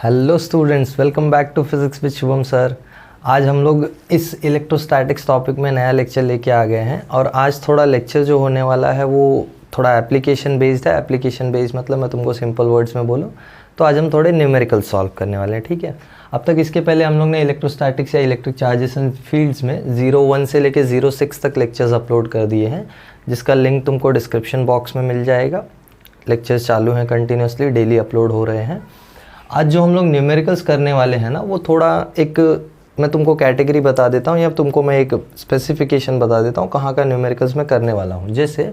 Hello students, welcome back to physics with Shubham sir. आज हम लोग इस इलेक्ट्रोस्टैटिक्स टॉपिक में नया लेक्चर लेके आ गए हैं और आज थोड़ा लेक्चर जो होने वाला है वो थोड़ा एप्लीकेशन बेस्ड है। एप्लीकेशन बेस्ड मतलब मैं तुमको सिंपल वर्ड्स में बोलूँ तो आज हम थोड़े न्यूमेरिकल सॉल्व करने वाले हैं, ठीक है। अब तक इसके पहले हम लोग ने इलेक्ट्रोस्टैटिक्स या इलेक्ट्रिक चार्जेस एंड फील्ड्स में 01 से लेके 06 तक लेक्चर्स अपलोड कर दिए हैं, जिसका लिंक तुमको डिस्क्रिप्शन बॉक्स में मिल जाएगा। लेक्चर्स चालू हैं, कंटिन्यूसली डेली अपलोड हो रहे हैं। आज जो हम लोग न्यूमेरिकल्स करने वाले हैं ना, वो थोड़ा एक मैं तुमको कैटेगरी बता देता हूँ या तुमको मैं एक स्पेसिफिकेशन बता देता हूँ कहाँ का न्यूमेरिकल्स मैं करने वाला हूँ। जैसे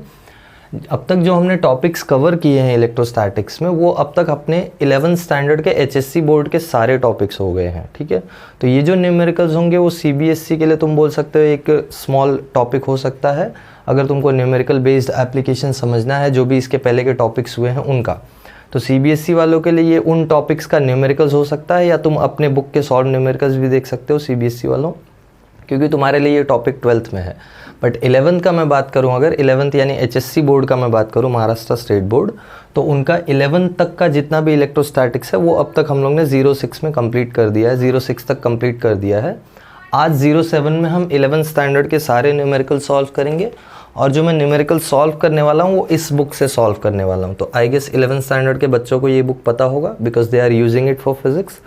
अब तक जो हमने टॉपिक्स कवर किए हैं इलेक्ट्रोस्टैटिक्स में, वो अब तक अपने 11th स्टैंडर्ड के एचएससी बोर्ड के सारे टॉपिक्स हो गए हैं, ठीक है। तो ये जो न्यूमेरिकल्स होंगे वो सीबीएसई के लिए तुम बोल सकते हो एक स्मॉल टॉपिक हो सकता है, अगर तुमको न्यूमेरिकल बेस्ड एप्लीकेशन समझना है जो भी इसके पहले के टॉपिक्स हुए हैं उनका। तो सीबीएसई वालों के लिए ये उन टॉपिक्स का न्यूमेरिकल्स हो सकता है, या तुम अपने बुक के सॉल्व न्यूमेरिकल्स भी देख सकते हो सीबीएसई वालों, क्योंकि तुम्हारे लिए ये टॉपिक 12th में है। बट 11th का मैं बात करूं, अगर 11th यानी एचएससी बोर्ड का मैं बात करूं, महाराष्ट्र स्टेट बोर्ड, तो उनका 11th तक का जितना भी इलेक्ट्रोस्टैटिक्स है वो अब तक हम लोग ने 06 में कंप्लीट कर दिया है, 06 तक कंप्लीट कर दिया है। आज 07 में हम 11th स्टैंडर्ड के सारे न्यूमेरिकल सॉल्व करेंगे, और जो मैं न्यूमेरिकल सॉल्व करने वाला हूँ वो इस बुक से सॉल्व करने वाला हूँ। तो आई गेस 11th स्टैंडर्ड के बच्चों को ये बुक पता होगा, because they are using it for physics.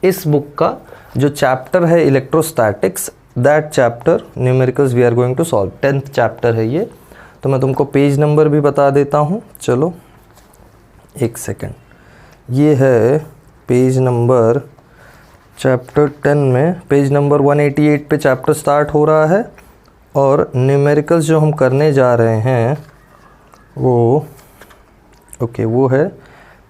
इस बुक का जो चैप्टर है electrostatics, that chapter numericals we are going to solve, 10th chapter है ये। तो मैं तुमको पेज नंबर भी बता देता हूँ, चलो एक सेकेंड। ये है पेज नंबर, चैप्टर 10 में पेज नंबर 188 पे चैप्टर स्टार्ट हो रहा है, और न्यूमेरिकल्स जो हम करने जा रहे हैं वो वो है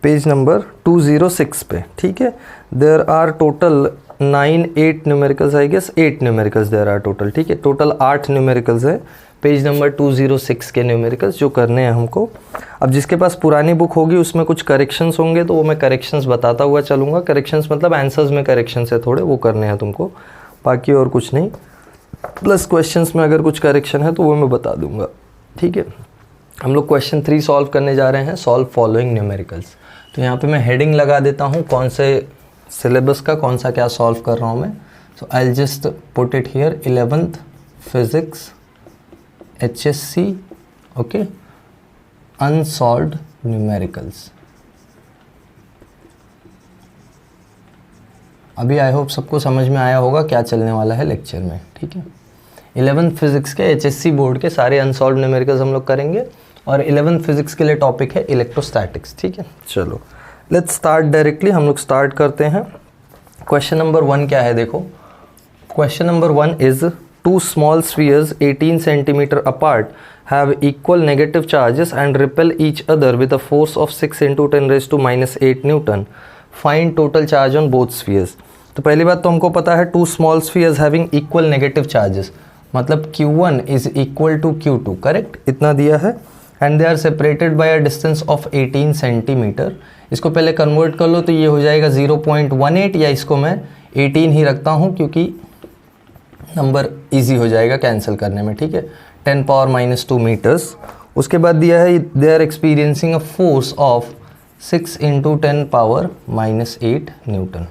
पेज नंबर 206 पे, ठीक है। There are total 8 numericals, I guess 8 numericals there are total, ठीक है। टोटल 8 न्यूमेरिकल्स है पेज नंबर 206 के न्यूमेरिकल्स जो करने हैं हमको। अब जिसके पास पुरानी बुक होगी उसमें कुछ करेक्शंस होंगे, तो वो मैं करेक्शंस बताता हुआ चलूँगा। करेक्शंस मतलब आंसर्स में करेक्शंस है थोड़े, वो करने हैं तुमको, बाकी और कुछ नहीं। प्लस क्वेश्चंस में अगर कुछ करेक्शन है तो वो मैं बता दूंगा, ठीक है। हम लोग क्वेश्चन 3 सॉल्व करने जा रहे हैं, सॉल्व फॉलोइंग न्यूमेरिकल्स। तो यहाँ पे मैं हेडिंग लगा देता हूँ कौन से सिलेबस का कौन सा क्या सॉल्व कर रहा हूँ मैं। So I will just put it here, 11th physics HSC, okay, unsolved numericals. अभी आई होप सबको समझ में आया होगा क्या चलने वाला है लेक्चर में, ठीक है। 11th फिजिक्स के HSC बोर्ड के सारे अनसॉल्व्ड न्यूमेरिकल्स हम लोग करेंगे, और 11th फिजिक्स के लिए टॉपिक है इलेक्ट्रोस्टैटिक्स, ठीक है। चलो लेट्स स्टार्ट डायरेक्टली, हम लोग स्टार्ट करते हैं। क्वेश्चन नंबर 1 क्या है, देखो। Question number 1 is 2 small spheres 18 centimeter apart have equal negative charges and repel each other with a force of 6 × 10⁻⁻8 Newton. Find total charge on both spheres. तो पहली बात तो हमको पता है 2 small spheres having equal negative charges, मतलब Q1 is equal to Q2, correct, इतना दिया है। And they are separated by a distance of 18 centimetre. इसको पहले कन्वर्ट कर लो तो ये हो जाएगा 0.18, या इसको मैं 18 ही रखता हूँ क्योंकि नंबर इजी हो जाएगा कैंसिल करने में, ठीक है। 10⁻⁻2 मीटर्स। उसके बाद दिया है they are experiencing a force of 6 × 10⁻⁻8 newton.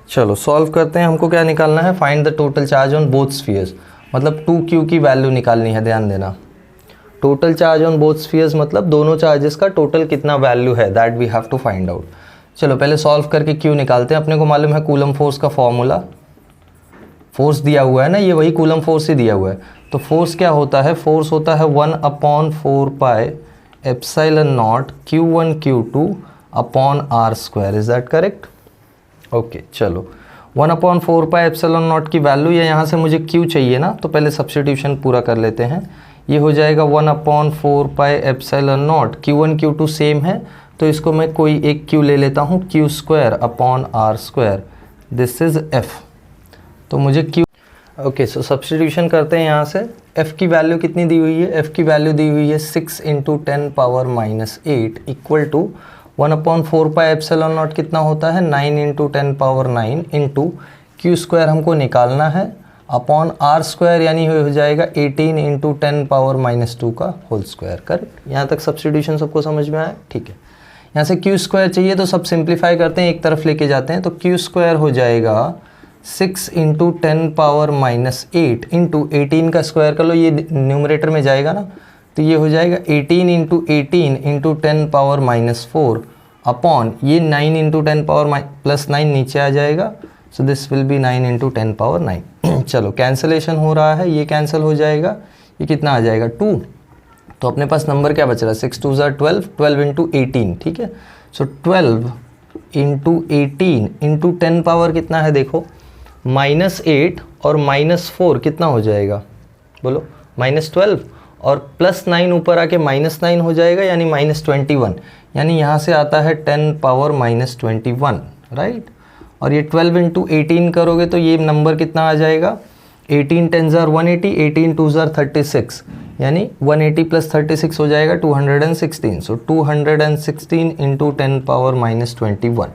चलो सॉल्व करते हैं। हमको क्या निकालना है, find the total charge on both spheres, मतलब 2Q की वैल्यू निकालनी है, ध्यान देना। Total charge on both spheres मतलब दोनों चार्जेस का टोटल कितना वैल्यू है, that we have to find out. चलो पहले सॉल्व करके Q निकालते हैं। अपने को मालूम है कूलम फोर्स का फॉर्मूला, फोर्स दिया हुआ है ना, ये वही कूलम फोर्स ही दिया हुआ है। तो फोर्स क्या होता है, फोर्स होता है 1/4πε0 Q1 Q2 upon r², is that correct? Okay, चलो 1/4πε0 की वैल्यू, या यहाँ से मुझे Q चाहिए ना, तो पहले सब्स्टिट्यूशन पूरा कर लेते हैं। ये हो जाएगा 1/4πε0, Q1 Q2 सेम है तो इसको मैं कोई एक Q ले लेता हूँ, Q² upon r², this is F। तो मुझे Q, ओके, सो सब्स्टिट्यूशन करते हैं यहाँ से। F की वैल्यू कितनी दी हुई है, F की वैल्यू दी हुई है 6 × 10⁻⁻8 इक्वल टू 1/4πε0 कितना होता है, 9 × 10⁻9 इंटू Q² हमको निकालना है, अपॉन r² यानी हो जाएगा 18 × 10⁻⁻2 का होल स्क्वायर, करेक्ट। यहाँ तक सब्स्टिट्यूशन सबको समझ में आया, ठीक है। यहाँ से क्यू स्क्वायर चाहिए तो सब सिंप्लीफाई करते हैं, एक तरफ लेके जाते हैं, तो क्यू स्क्वायर हो जाएगा 6 इंटू 10 पावर -8 इंटू 18 का स्क्वायर कर लो, ये न्यूमरेटर में जाएगा ना, तो ये हो जाएगा 18 इंटू 18 इंटू 10 पावर -4 अपॉन ये 9 इंटू 10 पावर +9 नीचे आ जाएगा, so this will be 9 into 10 power 9। चलो कैंसलेशन हो रहा है, ये कैंसिल हो जाएगा, ये कितना आ जाएगा 2, तो अपने पास नंबर क्या बच रहा है 6 2 12, 12 इंटू 18, ठीक है। सो 12 इंटू 18 इंटू 10 पावर कितना है देखो, -8 और -4 कितना हो जाएगा बोलो, -12 और +9 ऊपर आके -9 हो जाएगा, यानी -21, यानी यहाँ से आता है 10 पावर -21, राइट। और ये 12 इंटू 18 करोगे तो ये नंबर कितना आ जाएगा, 18 10 ज़ार 180, 18 2 ज़ार 36, यानी 180 + 36 हो जाएगा 216। सो 216 इंटू 10 पावर -21।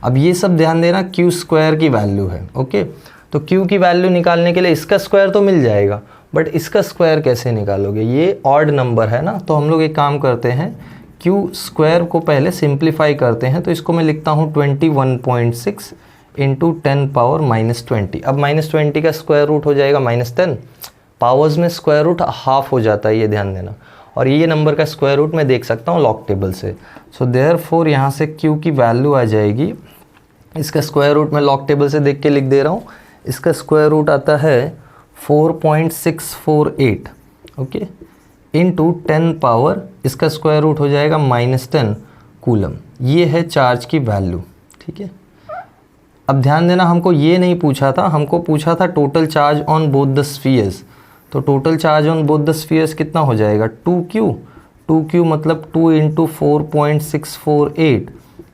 अब ये सब ध्यान देना क्यू स्क्वायर की वैल्यू है, ओके। तो क्यू की वैल्यू निकालने के लिए इसका स्क्वायर तो मिल जाएगा, बट इसका स्क्वायर कैसे निकालोगे, ये ऑड नंबर है ना, तो हम लोग एक काम करते हैं, क्यू स्क्वायर को पहले सिंप्लीफाई करते हैं, तो इसको मैं लिखता हूँ 21.6 इंटू 10 पावर -20। अब -20 का स्क्वायर रूट हो जाएगा -10, पावर्स में स्क्वायर रूट हाफ हो जाता है, ये ध्यान देना, और ये नंबर का स्क्वायर रूट मैं देख सकता हूँ लॉग टेबल से। सो देयरफॉर यहाँ से क्यू की वैल्यू आ जाएगी, इसका स्क्वायर रूट मैं लॉग टेबल से देख के लिख दे रहा हूँ, इसका स्क्वायर रूट आता है 4.648, ओके, इंटू 10 पावर, इसका स्क्वायर रूट हो जाएगा -10 कूलम। ये है चार्ज की वैल्यू, ठीक है। अब ध्यान देना, हमको ये नहीं पूछा था, हमको पूछा था total charge on both the spheres, तो total charge on both the spheres कितना हो जाएगा 2Q मतलब 2 इंटू 4.648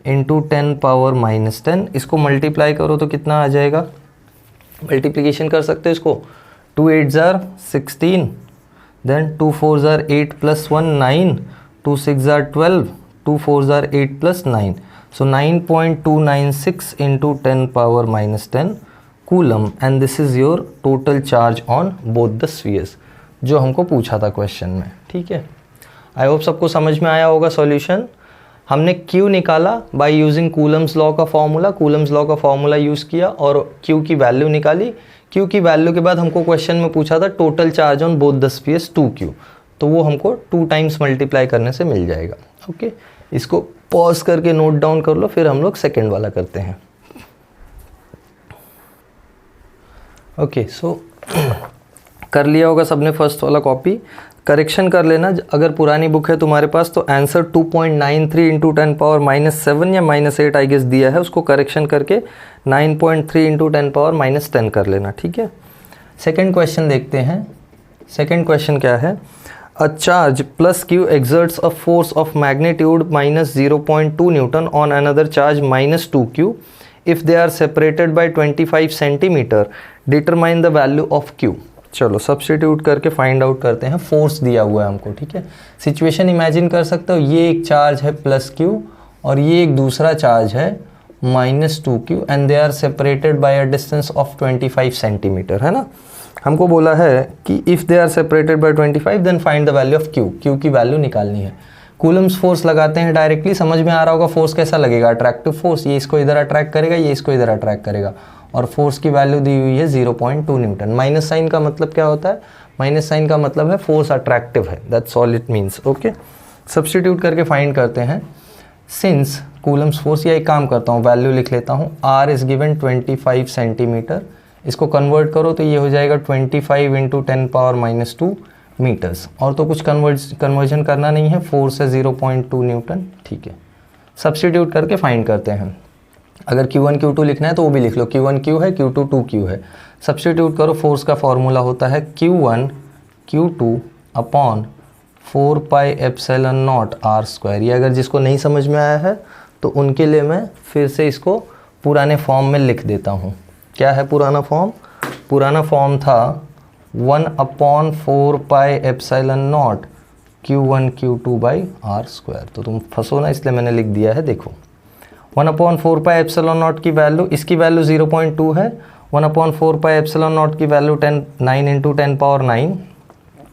इंटू 10 पावर -10, इसको मल्टीप्लाई करो तो कितना आ जाएगा, मल्टीप्लिकेशन कर सकते हो इसको, 2 8 ज़ार 16, देन 2 4 ज़ार 8 + 1 9, 2 6 ज़ार 12, 2 4 ज़ार 8 + 9, so 9.296 into 10 power -10 coulomb, and this is your total charge on both the spheres, जो हमको पूछा था क्वेश्चन में, ठीक है। आई होप सबको समझ में आया होगा सॉल्यूशन। हमने Q निकाला बाय यूजिंग कूलम्स लॉ का फॉर्मूला, कूलम्स लॉ का फॉर्मूला यूज़ किया और Q की वैल्यू निकाली। Q की वैल्यू के बाद हमको क्वेश्चन में पूछा था total charge on both the spheres 2Q, तो वो हमको 2 टाइम्स मल्टीप्लाई करने से मिल जाएगा, ओके। इसको पॉज करके नोट डाउन कर लो, फिर हम लोग सेकेंड वाला करते हैं, ओके। सो कर लिया होगा सबने फर्स्ट वाला कॉपी, करेक्शन कर लेना, अगर पुरानी बुक है तुम्हारे पास तो आंसर 2.93 इंटू 10 पावर -7 या -8 आई गेस दिया है, उसको करेक्शन करके 9.3 इंटू 10 पावर -10 कर लेना, ठीक है। सेकेंड क्वेश्चन देखते हैं। सेकेंड क्वेश्चन क्या है, a charge plus Q exerts a force of magnitude -0.2 Newton on another charge -2Q if they are separated by 25 centimeter. Determine the value of Q. चलो substitute करके फाइंड आउट करते हैं, force दिया हुआ है हमको, ठीक है। सिचुएशन इमेजिन कर सकते हो, ये एक चार्ज है +Q और ये एक दूसरा चार्ज है -2Q and they are separated by a distance of 25 centimetre, है ना। हमको बोला है कि if they are separated by 25 then find the value of Q की वैल्यू निकालनी है। कूलम्स फोर्स लगाते हैं डायरेक्टली, समझ में आ रहा होगा फोर्स कैसा लगेगा, अट्रैक्टिव फोर्स, ये इसको इधर अट्रैक्ट करेगा, ये इसको इधर अट्रैक्ट करेगा, और फोर्स की वैल्यू दी हुई है 0.2 न्यूटन। माइनस साइन का मतलब क्या होता है, माइनस साइन का मतलब है फोर्स अट्रैक्टिव है, that's all it means, okay. Substitute करके फाइंड करते हैं। सिंस कूलम्स फोर्स, या एक काम करता हूँ वैल्यू लिख लेता हूँ, R इज़ गिवन 25 सेंटीमीटर, इसको कन्वर्ट करो तो ये हो जाएगा 25 इंटू 10 पावर -2 मीटर्स, और तो कुछ कन्वर्जन करना नहीं है, फोर्स है 0.2 न्यूटन, ठीक है। सब्स्टिट्यूट करके फाइंड करते हैं। अगर Q1 Q2 लिखना है तो वो भी लिख लो, Q1 Q है, Q2 2Q है। सब्स्टिट्यूट करो, फोर्स का फॉर्मूला होता है Q1 Q2 अपॉन 4πε0 r²। ये अगर जिसको नहीं समझ में आया है तो उनके लिए मैं फिर से इसको पुराने फॉर्म में लिख देता हूँ। क्या है पुराना फॉर्म? पुराना फॉर्म था 1/4πε0 Q1 Q2/r²। तो तुम फंसो ना, इसलिए मैंने लिख दिया है, देखो 1/4πε0 की वैल्यू, इसकी वैल्यू 0.2 है, 1/4πε0 की value 9 into 10 power 9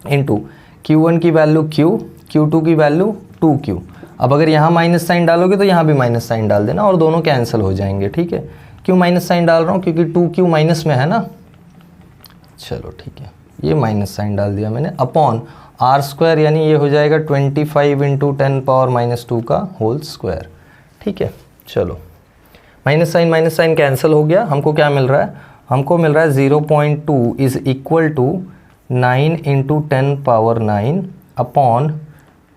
into Q1 की वैल्यू Q, Q2 की वैल्यू 2Q। अब अगर यहाँ माइनस साइन डालोगे तो यहाँ भी माइनस साइन डाल देना और दोनों कैंसिल हो जाएंगे, ठीक है। क्यों माइनस साइन डाल रहा हूँ? क्योंकि 2q माइनस में है ना, चलो ठीक है, ये माइनस साइन डाल दिया मैंने, अपॉन आर स्क्वायर, यानी ये हो जाएगा 25 इंटू 10⁻⁻2 का होल स्क्वायर, ठीक है। चलो माइनस साइन कैंसिल हो गया, हमको क्या मिल रहा है? हमको मिल रहा है 0.2 is equal to 9 into 10⁻9 upon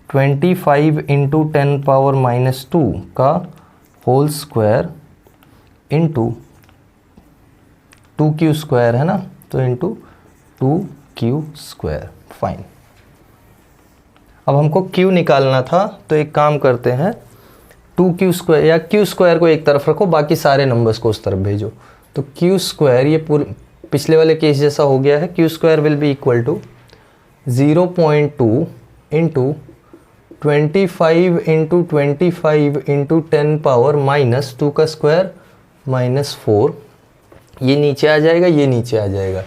25 into 10⁻⁻2 का whole square into 2q square है ना, तो इंटू 2q स्क्वायर। फाइन। अब हमको q निकालना था, तो एक काम करते हैं, 2q स्क्वायर या q स्क्वायर को एक तरफ रखो, बाकी सारे नंबर्स को उस तरफ भेजो। तो q स्क्वायर ये पिछले वाले केस जैसा हो गया है। q square will be equal to 0.2 into 25 into 25 into 10⁻⁻2 का स्क्वायर -4, ये नीचे आ जाएगा, ये नीचे आ जाएगा,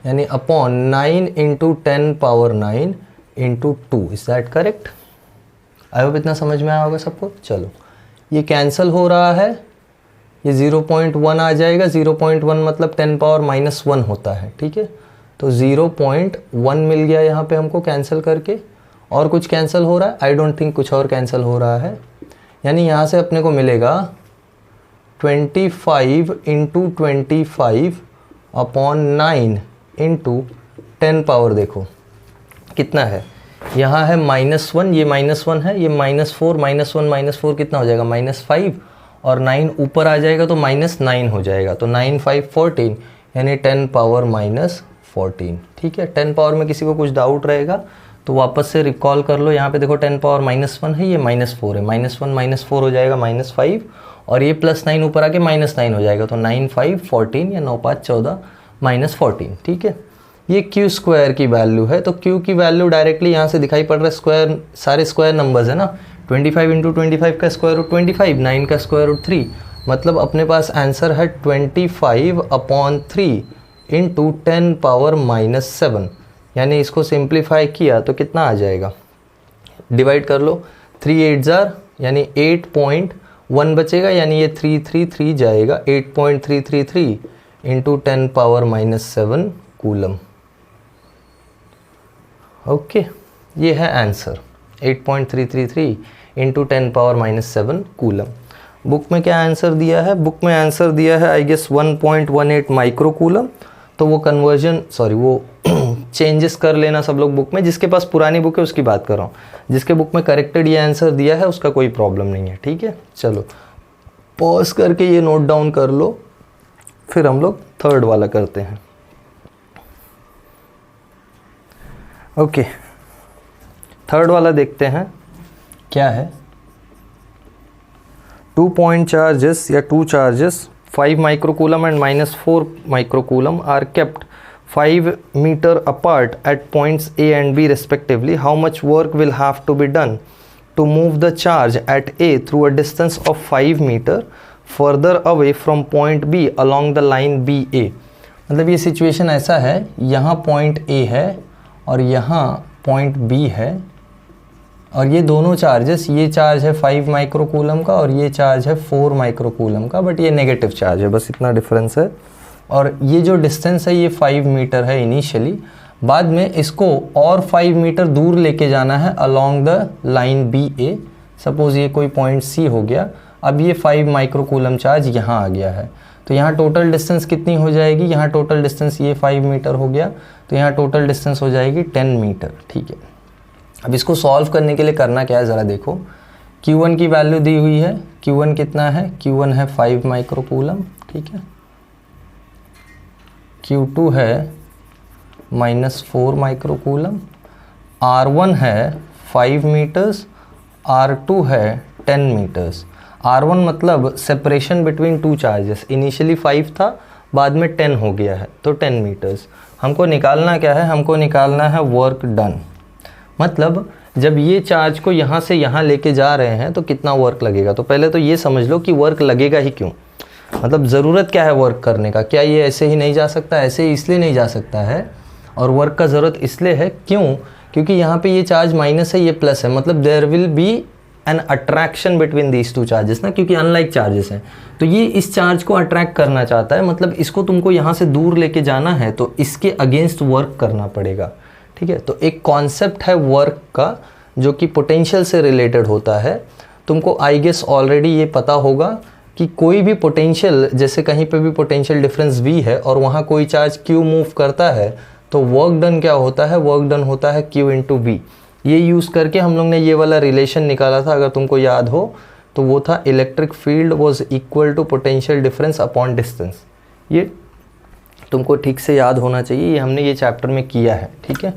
यानी upon 9 into 10⁻9 into 2। Is that correct? I hope इतना समझ में आया होगा सबको। चलो ये कैंसिल हो रहा है, ये 0.1 आ जाएगा, 0.1 मतलब 10⁻⁻1 होता है, ठीक है। तो 0.1 मिल गया यहाँ पे हमको कैंसिल करके। और कुछ कैंसिल हो रहा है? आई डोंट थिंक कुछ और कैंसिल हो रहा है, यानी यहाँ से अपने को मिलेगा 25 इंटू 25 अपॉन 9 इंटू 10 पावर, देखो कितना है, यहाँ है -1, ये -1 है, ये -4, -1 -4 कितना हो जाएगा? -5, और 9 ऊपर आ जाएगा तो -9 हो जाएगा, तो 9 5 14, यानी 10⁻⁻14, ठीक है। 10 पावर में किसी को कुछ डाउट रहेगा तो वापस से रिकॉल कर लो। यहाँ पे देखो 10⁻⁻1 है, ये -4 है, -1 -4 हो जाएगा -5, और ये +9 ऊपर आके -9 हो जाएगा, तो 9 5 14 या 9 5 14 -14, ठीक है। ये q स्क्वायर की वैल्यू है, तो q की वैल्यू डायरेक्टली यहाँ से दिखाई पड़ रहा है, स्क्वायर सारे स्क्वायर नंबर्स है ना, 25 इंटू 25 का स्क्वायर रूट 25, 9 का स्क्वायर रूट 3, मतलब अपने पास आंसर है 25/3 इंटू 10⁻⁻7, यानी इसको सिंप्लीफाई किया तो कितना आ जाएगा? डिवाइड कर लो, 3 8 यानी 8.1 बचेगा, यानी ये 333 जाएगा, 8.333 इंटू 10⁻⁻7 कूलम। ओके, ये है आंसर 8.333 इंटू 10⁻⁻7 कूलम। बुक में क्या आंसर दिया है? बुक में आंसर दिया है आई गेस 1.18 माइक्रो कूलम। तो वो कन्वर्जन, सॉरी वो चेंजेस कर लेना सब लोग बुक में। जिसके पास पुरानी बुक है उसकी बात कर रहा हूँ, जिसके बुक में करेक्टेड ये आंसर दिया है उसका कोई प्रॉब्लम नहीं है, ठीक है। चलो पॉज करके ये नोट डाउन कर लो, फिर हम लोग थर्ड वाला करते हैं। ओके, थर्ड वाला देखते हैं क्या है। 2 point charges या 2 charges 5 microcoulomb and -4 microcoulomb are kept 5 meter apart at points A and B respectively. How much work will have to be done to move the charge at A through a distance of 5 meter further away from point B along the line BA? मतलब ये situation ऐसा है, यहाँ point A है और यहाँ point B है, और ये दोनों चार्जेस, ये चार्ज है 5 माइक्रोकूलम का और ये चार्ज है 4 माइक्रोकूलम का, बट ये नेगेटिव चार्ज है, बस इतना डिफरेंस है। और ये जो डिस्टेंस है ये 5 मीटर है इनिशियली, बाद में इसको और 5 मीटर दूर लेके जाना है along the line BA। Suppose ये कोई पॉइंट C हो गया, अब ये 5 माइक्रोकूलम चार्ज यहाँ आ गया है, तो यहाँ टोटल डिस्टेंस कितनी हो जाएगी? यहाँ टोटल डिस्टेंस ये 5 मीटर हो गया, तो यहाँ टोटल डिस्टेंस हो जाएगी 10 मीटर, ठीक है। अब इसको सॉल्व करने के लिए करना क्या है ज़रा देखो। Q1 की वैल्यू दी हुई है, Q1 कितना है? Q1 है 5 माइक्रोकूलम, ठीक है। Q2 है -4 माइक्रोकूलम, R1 है 5 मीटर्स, R2 है 10 मीटर्स। R1 मतलब separation between two charges, initially 5 था, बाद में 10 हो गया है, तो 10 मीटर्स। हमको निकालना क्या है? हमको निकालना है वर्क डन। मतलब जब ये चार्ज को यहाँ से यहाँ लेके जा रहे हैं तो कितना वर्क लगेगा। तो पहले तो ये समझ लो कि वर्क लगेगा ही क्यों, मतलब ज़रूरत क्या है वर्क करने का। क्या ये ऐसे ही नहीं जा सकता? ऐसे ही इसलिए नहीं जा सकता है, और वर्क का ज़रूरत इसलिए है क्यों? क्योंकि यहाँ पे ये चार्ज माइनस है, ये प्लस है, मतलब there will be an attraction between these two charges ना, क्योंकि अनलाइक चार्जेस हैं, तो ये इस चार्ज को अट्रैक्ट करना चाहता है, मतलब इसको तुमको यहाँ से दूर लेके जाना है तो इसके अगेंस्ट वर्क करना पड़ेगा, ठीक है। तो एक कॉन्सेप्ट है वर्क का जो कि पोटेंशियल से रिलेटेड होता है। तुमको आई गेस ऑलरेडी ये पता होगा कि कोई भी पोटेंशियल, जैसे कहीं पे भी पोटेंशियल डिफरेंस V है और वहाँ कोई चार्ज Q मूव करता है तो वर्क डन क्या होता है, वर्क डन होता है Q इंटू V। ये यूज़ करके हम लोग ने ये वाला रिलेशन निकाला था, अगर तुमको याद हो तो वो था electric field was equal to potential difference upon distance. ये तुमको ठीक से याद होना चाहिए, ये हमने ये चैप्टर में किया है, ठीक है।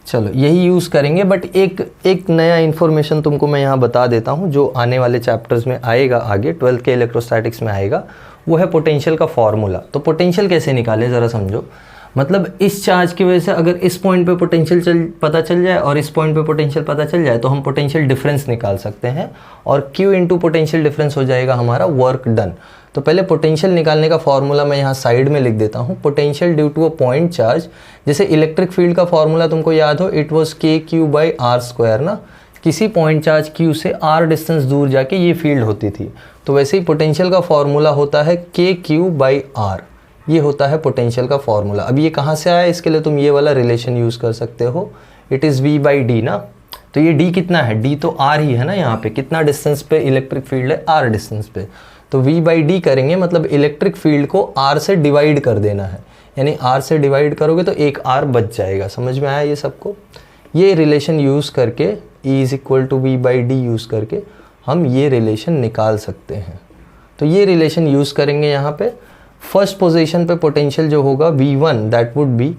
चलो यही यूज़ करेंगे, बट एक नया इन्फॉर्मेशन तुमको मैं यहाँ बता देता हूँ जो आने वाले चैप्टर्स में आएगा, आगे 12th के इलेक्ट्रोस्टैटिक्स में आएगा, वो है पोटेंशियल का फॉर्मूला। तो पोटेंशियल कैसे निकालें ज़रा समझो। मतलब इस चार्ज की वजह से अगर इस पॉइंट पे पोटेंशियल पता चल जाए और इस पॉइंट पे पोटेंशियल पता चल जाए तो हम पोटेंशियल डिफरेंस निकाल सकते हैं, और Q इंटू पोटेंशियल डिफरेंस हो जाएगा हमारा वर्क डन। तो पहले पोटेंशियल निकालने का फॉर्मूला मैं यहाँ साइड में लिख देता हूँ। Potential due to a point charge, जैसे इलेक्ट्रिक फील्ड का फॉर्मूला तुमको याद हो, इट वॉज KQ/r² ना, किसी पॉइंट चार्ज Q से r डिस्टेंस दूर जाके ये फील्ड होती थी। तो वैसे ही पोटेंशियल का फॉर्मूला होता है KQ/r, ये होता है पोटेंशियल का फॉर्मूला। अब ये कहाँ से आया, इसके लिए तुम ये वाला रिलेशन यूज़ कर सकते हो, इट इज़ V/d ना। तो ये d कितना है, d तो r ही है ना, यहाँ पे कितना डिस्टेंस पे इलेक्ट्रिक फील्ड है, r डिस्टेंस पे। तो V/d करेंगे मतलब इलेक्ट्रिक फील्ड को r से डिवाइड कर देना है, यानी r से डिवाइड करोगे तो एक r बच जाएगा। समझ में आया ये सबको। ये रिलेशन यूज़ करके E is equal to V/d use करके हम ये रिलेशन निकाल सकते हैं। तो ये रिलेशन यूज़ करेंगे यहाँ पे। फर्स्ट पोजीशन पे पोटेंशियल जो होगा V1 that would be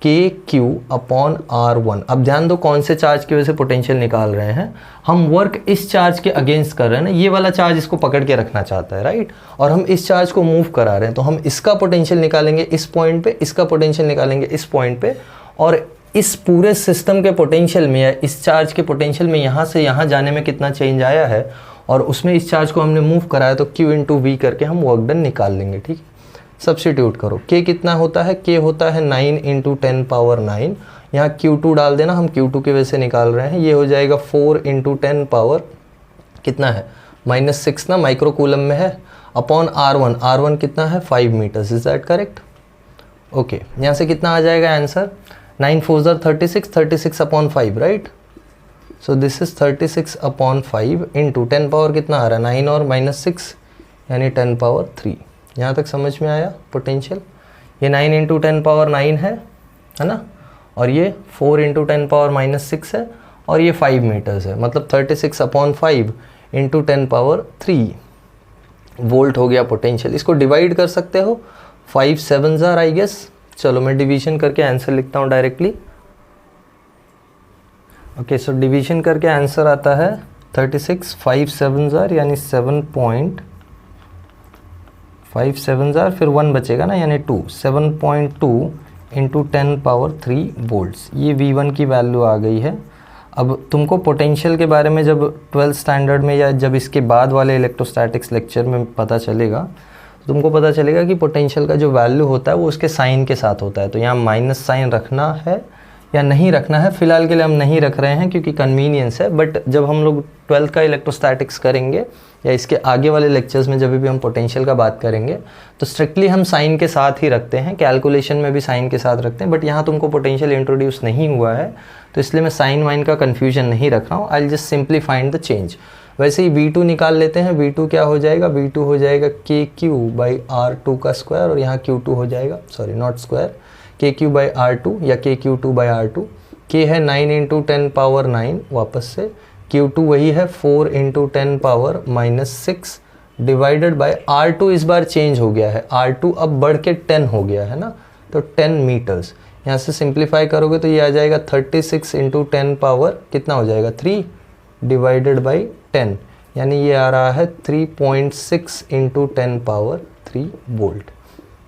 KQ/R1। अब ध्यान दो कौन से चार्ज की वजह से पोटेंशियल निकाल रहे हैं, हम वर्क इस चार्ज के अगेंस्ट कर रहे हैं ना, ये वाला चार्ज इसको पकड़ के रखना चाहता है, राइट, और हम इस चार्ज को मूव करा रहे हैं, तो हम इसका पोटेंशियल निकालेंगे इस पॉइंट पे, इसका पोटेंशियल निकालेंगे इस पॉइंट पे, और इस पूरे सिस्टम के पोटेंशियल में या इस चार्ज के पोटेंशियल में यहाँ से यहाँ जाने में कितना चेंज आया है, और उसमें इस चार्ज को हमने मूव कराया, तो Q इंटू V करके हम वर्क डन निकाल लेंगे, ठीक है। सब्स्टिट्यूट करो, K कितना होता है, K होता है 9 इंटू 10 पावर 9, यहाँ Q2 डाल देना, हम Q2 की वजह से निकाल रहे हैं, ये हो जाएगा 4 इंटू 10 पावर कितना है -6 ना, माइक्रोकूलम में है, अपॉन R1, R1 कितना है 5 metres, is that correct. Okay, यहाँ से कितना आ जाएगा answer, 9 4 36, 36 upon 5, right. So this is 36 upon 5 into 10 power कितना आ रहा है 9 और -6 यानी 10 पावर 3। यहाँ तक समझ में आया पोटेंशियल। ये 9 इंटू 10 पावर 9 है ना, और ये 4 इंटू 10 पावर -6 है, और ये 5 मीटर्स है, मतलब 36 अपॉन 5 इंटू 10 पावर 3 वोल्ट हो गया पोटेंशियल। इसको डिवाइड कर सकते हो, 5 7s आर आई गेस। चलो मैं डिवीजन करके आंसर लिखता हूँ डायरेक्टली। ओके, सो डिवीजन करके आंसर आता है 36, 5 7s आर यानी 7.5 7s आर, फिर 1 बचेगा ना यानी 2, 7.2 इंटू 10 पावर 3 वोल्ट्स। ये V1 की वैल्यू आ गई है। अब तुमको पोटेंशियल के बारे में जब 12th स्टैंडर्ड में या जब इसके बाद वाले इलेक्ट्रोस्टैटिक्स लेक्चर में पता चलेगा, तुमको पता चलेगा कि पोटेंशियल का जो वैल्यू होता है वो उसके साइन के साथ होता है। तो यहाँ माइनस साइन रखना है या नहीं रखना है, फिलहाल के लिए हम नहीं रख रहे हैं क्योंकि कन्वीनियंस है, बट जब हम लोग 12th का इलेक्ट्रोस्टैटिक्स करेंगे या इसके आगे वाले लेक्चर्स में जब भी हम पोटेंशियल का बात करेंगे तो स्ट्रिक्टली हम साइन के साथ ही रखते हैं, कैलकुलेशन में भी साइन के साथ रखते हैं, बट यहाँ तुमको पोटेंशियल इंट्रोड्यूस नहीं हुआ है तो इसलिए मैं साइन वाइन का कन्फ्यूजन नहीं रख रहा हूँ। आई will just simply find the change. वैसे ही V2 निकाल लेते हैं। V2 क्या हो जाएगा, V2 हो जाएगा KQ/R2 का स्क्वायर, और यहाँ Q2 हो जाएगा, सॉरी नॉट स्क्वायर, KQ/R2 या KQ2/R2। K है 9 इंटू 10 पावर 9 वापस से, Q2 वही है 4 into 10 power -6 divided by R2। इस बार चेंज हो गया है, R2 अब बढ़ के 10 हो गया है ना, तो 10 मीटर्स। यहाँ से सिंप्लीफाई करोगे तो ये आ जाएगा 36 इंटू 10 पावर कितना हो जाएगा 3 डिवाइडेड बाई 10, यानी ये आ रहा है 3.6 इंटू 10 पावर 3 वोल्ट।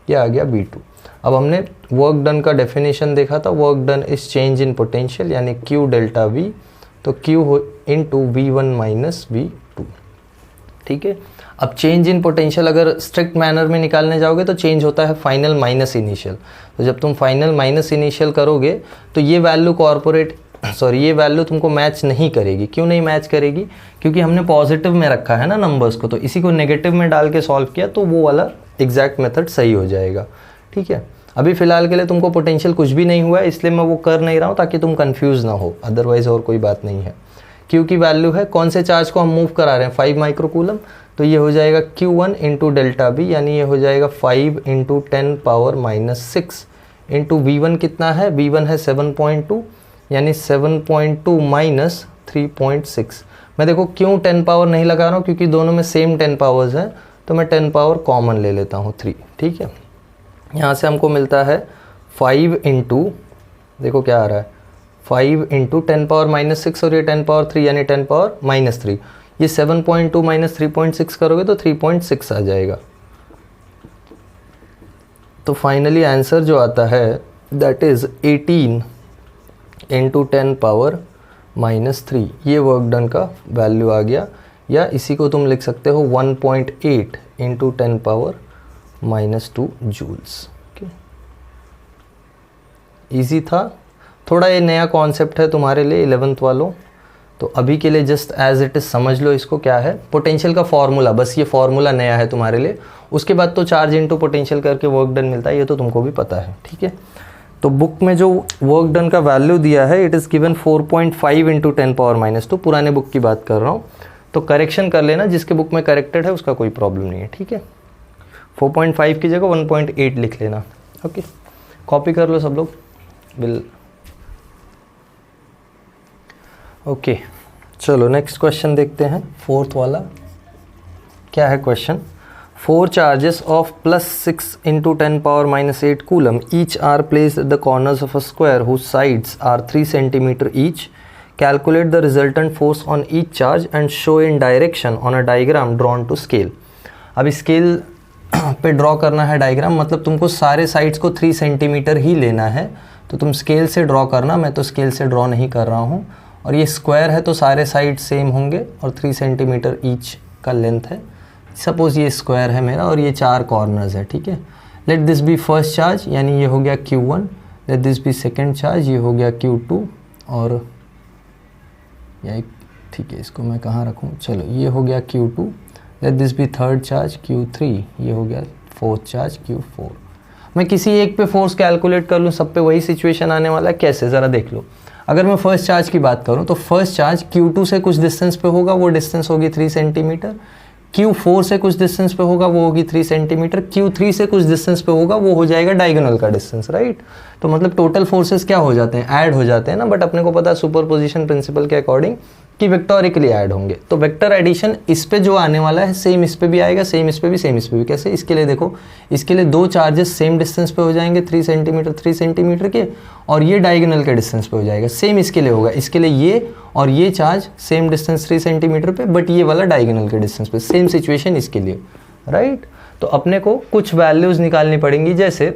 ये आ गया V2। अब हमने वर्क डन का डेफिनेशन देखा था, work done is change in potential यानी Q डेल्टा V, तो Q into V1 minus V2। ठीक है, अब चेंज इन पोटेंशियल अगर स्ट्रिक्ट मैनर में निकालने जाओगे तो चेंज होता है फाइनल माइनस इनिशियल। तो जब तुम फाइनल माइनस इनिशियल करोगे तो ये वैल्यू कॉर्पोरेट सॉरी ये वैल्यू तुमको मैच नहीं करेगी। क्यों नहीं मैच करेगी? क्योंकि हमने पॉजिटिव में रखा है ना नंबर्स को, तो इसी को नेगेटिव में डाल के सॉल्व किया तो वो वाला एग्जैक्ट मेथड सही हो जाएगा। ठीक है, अभी फ़िलहाल के लिए तुमको पोटेंशियल कुछ भी नहीं हुआ है, इसलिए मैं वो कर नहीं रहा हूँ ताकि तुम कंफ्यूज ना हो, अदरवाइज़ और कोई बात नहीं है। Q की वैल्यू है, कौन से चार्ज को हम मूव करा रहे हैं, 5 माइक्रोकूलम, तो ये हो जाएगा Q1 इंटू डेल्टा बी, यानी ये हो जाएगा 5 इंटू 10⁻⁻6 इंटू V1 कितना है, V1 है 7.2, यानी 7.2 माइनस 3.6। मैं देखो क्यों 10 पावर नहीं लगा रहा हूँ, क्योंकि दोनों में सेम 10 पावर्स हैं, तो मैं 10 पावर कॉमन ले लेता हूँ 3। ठीक है, यहाँ से हमको मिलता है 5 इंटू, देखो क्या आ रहा है, 5 इंटू 10⁻⁻6 और ये 10 पावर 3 यानी 10⁻⁻3। ये 7.2 माइनस 3.6 करोगे तो 3.6 आ जाएगा। तो फाइनली आंसर जो आता है दैट इज़ 18 इंटू 10⁻⁻3, ये वर्क डन का वैल्यू आ गया। या इसी को तुम लिख सकते हो 1.8 इंटू 10⁻⁻2 जूल्स। ईजी था, थोड़ा ये नया कॉन्सेप्ट है तुम्हारे लिए 11th वालों, तो अभी के लिए जस्ट एज इट इज़ समझ लो इसको क्या है। पोटेंशियल का फॉर्मूला, बस ये फॉर्मूला नया है तुम्हारे लिए, उसके बाद तो चार्ज इनटू पोटेंशियल करके वर्क डन मिलता है, ये तो तुमको भी पता है। ठीक है, तो बुक में जो वर्क डन का वैल्यू दिया है इट इज़ गिवन 4.5 इंटू 10⁻⁻2, पुराने बुक की बात कर रहा हूँ, तो करेक्शन कर लेना, जिसके बुक में करेक्टेड है उसका कोई प्रॉब्लम नहीं है। ठीक है, 4.5 की जगह 1.8 लिख लेना। ओके, कॉपी कर लो सब लोग बिल। ओके, चलो नेक्स्ट क्वेश्चन देखते हैं, 4th वाला। क्या है question? 4 charges of +6 into 10⁻⁻8 coulomb each are placed at the corners of a square whose sides are 3 centimetre each. Calculate the resultant force on each charge and show in direction on a diagram drawn to scale. अब scale पे draw करना है diagram, मतलब तुमको सारे sides को 3 centimetre ही लेना है, तो तुम स्केल से ड्रॉ करना, मैं तो स्केल से ड्रॉ नहीं कर रहा हूँ। और ये स्क्वायर है तो सारे साइड सेम होंगे और 3 सेंटीमीटर ईच का लेंथ है। सपोज़ ये स्क्वायर है मेरा और ये 4 कॉर्नर्स है। ठीक है, let this be first charge, यानी ये हो गया Q1, let this be second charge, ये हो गया Q2, और या ठीक है इसको मैं कहाँ रखूँ, चलो ये हो गया Q2, let this be third charge Q3, ये हो गया फोर्थ चार्ज Q4। मैं किसी एक पे फोर्स कैलकुलेट कर लूँ, सब पे वही सिचुएशन आने वाला है। कैसे, ज़रा देख लो। अगर मैं फर्स्ट चार्ज की बात करूँ तो फर्स्ट चार्ज Q2 से कुछ डिस्टेंस पे होगा, वो डिस्टेंस होगी 3 सेंटीमीटर। Q4 से कुछ डिस्टेंस पे होगा, वो होगी 3 सेंटीमीटर। Q3 से कुछ डिस्टेंस पे होगा, वो हो जाएगा डायगोनल का डिस्टेंस, राइट। तो मतलब टोटल फोर्सेस क्या हो जाते हैं, ऐड हो जाते हैं ना, बट अपने को पता है सुपरपोजिशन प्रिंसिपल के अकॉर्डिंग कि वेक्टोरिकली ऐड होंगे। तो वेक्टर एडिशन इस पे जो आने वाला है सेम इस पे भी आएगा, सेम इस पे भी, सेम इस पे भी। कैसे, इसके लिए देखो, इसके लिए 2 चार्जेस सेम डिस्टेंस पे हो जाएंगे 3 सेंटीमीटर के, और ये डायगोनल के डिस्टेंस पे हो जाएगा। सेम इसके लिए होगा, इसके लिए ये और ये चार्ज सेम डिस्टेंस 3 सेंटीमीटर पे, बट ये वाला डायगोनल के डिस्टेंस पे। सेम सिचुएशन इसके लिए, राइट। तो अपने को कुछ वैल्यूज़ निकालनी पड़ेंगी, जैसे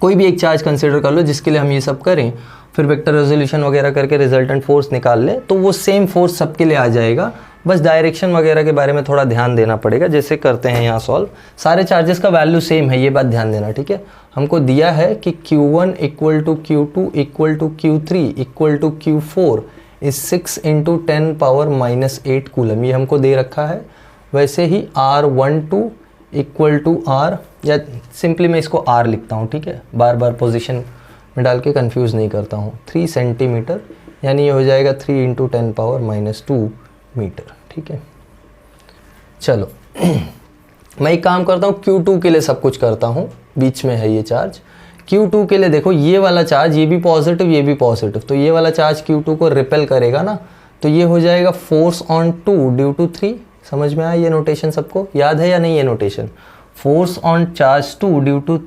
कोई भी एक चार्ज कंसिडर कर लो जिसके लिए हम ये सब करें, फिर वेक्टर रेजोल्यूशन वगैरह करके रिजल्टेंट फोर्स निकाल लें, तो वो सेम फोर्स सबके लिए आ जाएगा। बस डायरेक्शन वगैरह के बारे में थोड़ा ध्यान देना पड़ेगा, जैसे करते हैं यहाँ सॉल्व। सारे चार्जेस का वैल्यू सेम है, ये बात ध्यान देना, ठीक है। हमको दिया है कि Q1 equal to Q2 equal to Q3 equal to Q4 is 6 into 10⁻⁻8 coulomb, ये हमको दे रखा है। वैसे ही R12 इक्वल टू R, या सिंपली मैं इसको R लिखता हूँ, ठीक है, बार बार पोजीशन में डाल के कंफ्यूज नहीं करता हूँ। 3 सेंटीमीटर, यानी ये हो जाएगा 3 इंटू 10⁻⁻2 मीटर, ठीक है। चलो मैं एक काम करता हूँ, Q2 के लिए सब कुछ करता हूँ, बीच में है ये चार्ज। Q2 के लिए देखो, ये वाला चार्ज, ये भी पॉजिटिव ये भी पॉजिटिव, तो ये वाला चार्ज Q2 को रिपेल करेगा ना, तो ये हो जाएगा फोर्स ऑन 2 ड्यू टू 3। समझ में आया ये नोटेशन, सबको याद है या नहीं ये notation? Force on charge 2 due to,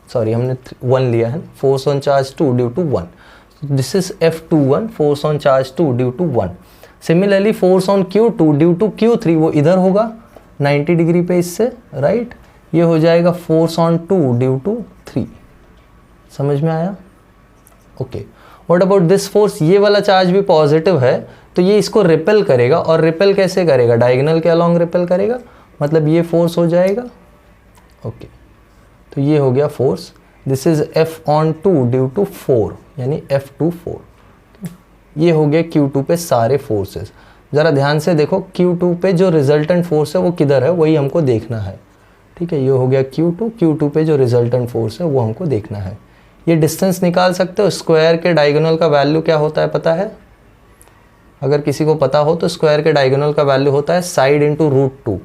sorry हमने 1 लिया है, force on charge 2 due to 1, this is F21, force on charge 2 due to 1। Similarly force on Q2 due to Q3, वो इधर होगा 90 डिग्री पे इससे, राइट। ये हो जाएगा फोर्स ऑन 2 ड्यू टू 3। समझ में आया? Okay, what about this force? ये वाला चार्ज भी पॉजिटिव है, तो ये इसको रिपेल करेगा, और रिपेल कैसे करेगा? डायगोनल के अलोंग रिपेल करेगा, मतलब ये फोर्स हो जाएगा। ओके, तो ये हो गया force, this is F on 2 due to 4, यानी F24। ये हो गया Q2 पे सारे फोर्सेस। ज़रा ध्यान से देखो Q2 पे जो रिजल्टेंट फोर्स है वो किधर है, वही हमको देखना है। ठीक है, ये हो गया Q2 पे जो रिजल्टेंट फोर्स है वो हमको देखना है। ये डिस्टेंस निकाल सकते हो, स्क्वायर के डायगोनल का वैल्यू क्या होता है पता है? अगर किसी को पता हो तो स्क्वायर के डायगोनल का वैल्यू होता है साइड इंटू √2।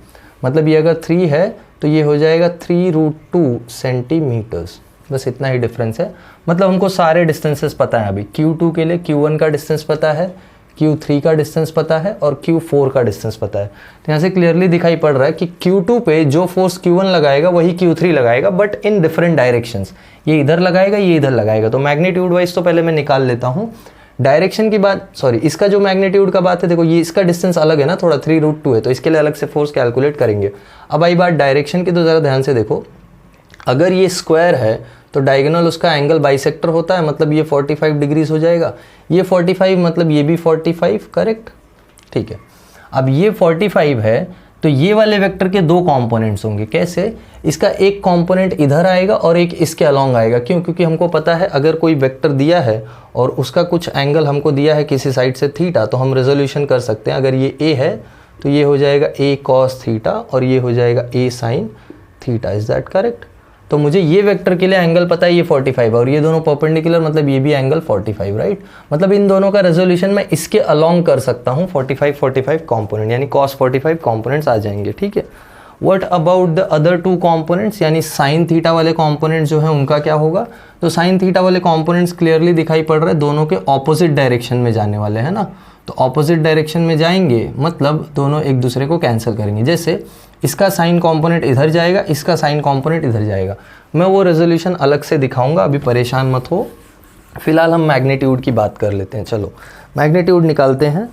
मतलब ये अगर 3 है तो ये हो जाएगा 3√2 सेंटीमीटर्स। बस इतना ही डिफरेंस है। मतलब हमको सारे डिस्टेंसेस पता है। अभी Q2 के लिए Q1 का डिस्टेंस पता है, Q3 का डिस्टेंस पता है और Q4 का डिस्टेंस पता है। तो यहाँ से क्लियरली दिखाई पड़ रहा है कि Q2 पे जो फोर्स Q1 लगाएगा वही Q3 लगाएगा, बट इन डिफरेंट डायरेक्शंस। ये इधर लगाएगा, ये इधर लगाएगा। तो मैग्नीट्यूड वाइज तो पहले मैं निकाल लेता हूँ। डायरेक्शन की बात, सॉरी, इसका जो मैग्नीट्यूड का बात है, देखो ये इसका डिस्टेंस अलग है ना, थोड़ा 3√2 है, तो इसके लिए अलग से फोर्स कैलकुलेट करेंगे। अब आई बात डायरेक्शन की, तो ज़रा ध्यान से देखो। अगर ये स्क्वायर है तो डायगोनल उसका एंगल बाइसेक्टर होता है, मतलब ये 45 डिग्रीज हो जाएगा। ये 45 मतलब ये भी 45, करेक्ट? ठीक है। अब ये 45 है तो ये वाले वेक्टर के दो कंपोनेंट्स होंगे। कैसे? इसका एक कंपोनेंट इधर आएगा और एक इसके अलोंग आएगा। क्यों? क्योंकि हमको पता है अगर कोई वेक्टर दिया है और उसका कुछ एंगल हमको दिया है किसी साइड से थीटा, तो हम रेजोल्यूशन कर सकते हैं। अगर ये ए है तो ये हो जाएगा ए कॉस थीटा और ये हो जाएगा A sine theta. Is that correct? तो मुझे ये वेक्टर के लिए एंगल पता है ये 45 और ये दोनों परपेंडिकुलर, मतलब ये भी एंगल 45, राइट? मतलब इन दोनों का रेजोल्यूशन मैं इसके अलोंग कर सकता हूँ 45 कंपोनेंट, यानी cos 45 कंपोनेंट्स आ जाएंगे। ठीक है। What about the other 2 components, यानी साइन थीटा वाले कंपोनेंट्स जो है उनका क्या होगा? तो साइन थीटा वाले कंपोनेंट्स क्लियरली दिखाई पड़ रहे हैं, दोनों के ऑपोजिट डायरेक्शन में जाने वाले हैं ना। तो ऑपोजिट डायरेक्शन में जाएंगे मतलब दोनों एक दूसरे को कैंसिल करेंगे। जैसे इसका साइन कंपोनेंट इधर जाएगा, इसका साइन कंपोनेंट इधर जाएगा। मैं वो रेजोल्यूशन अलग से दिखाऊंगा, अभी परेशान मत हो। फिलहाल हम मैग्नीट्यूड की बात कर लेते हैं। चलो मैग्नीट्यूड निकालते हैं।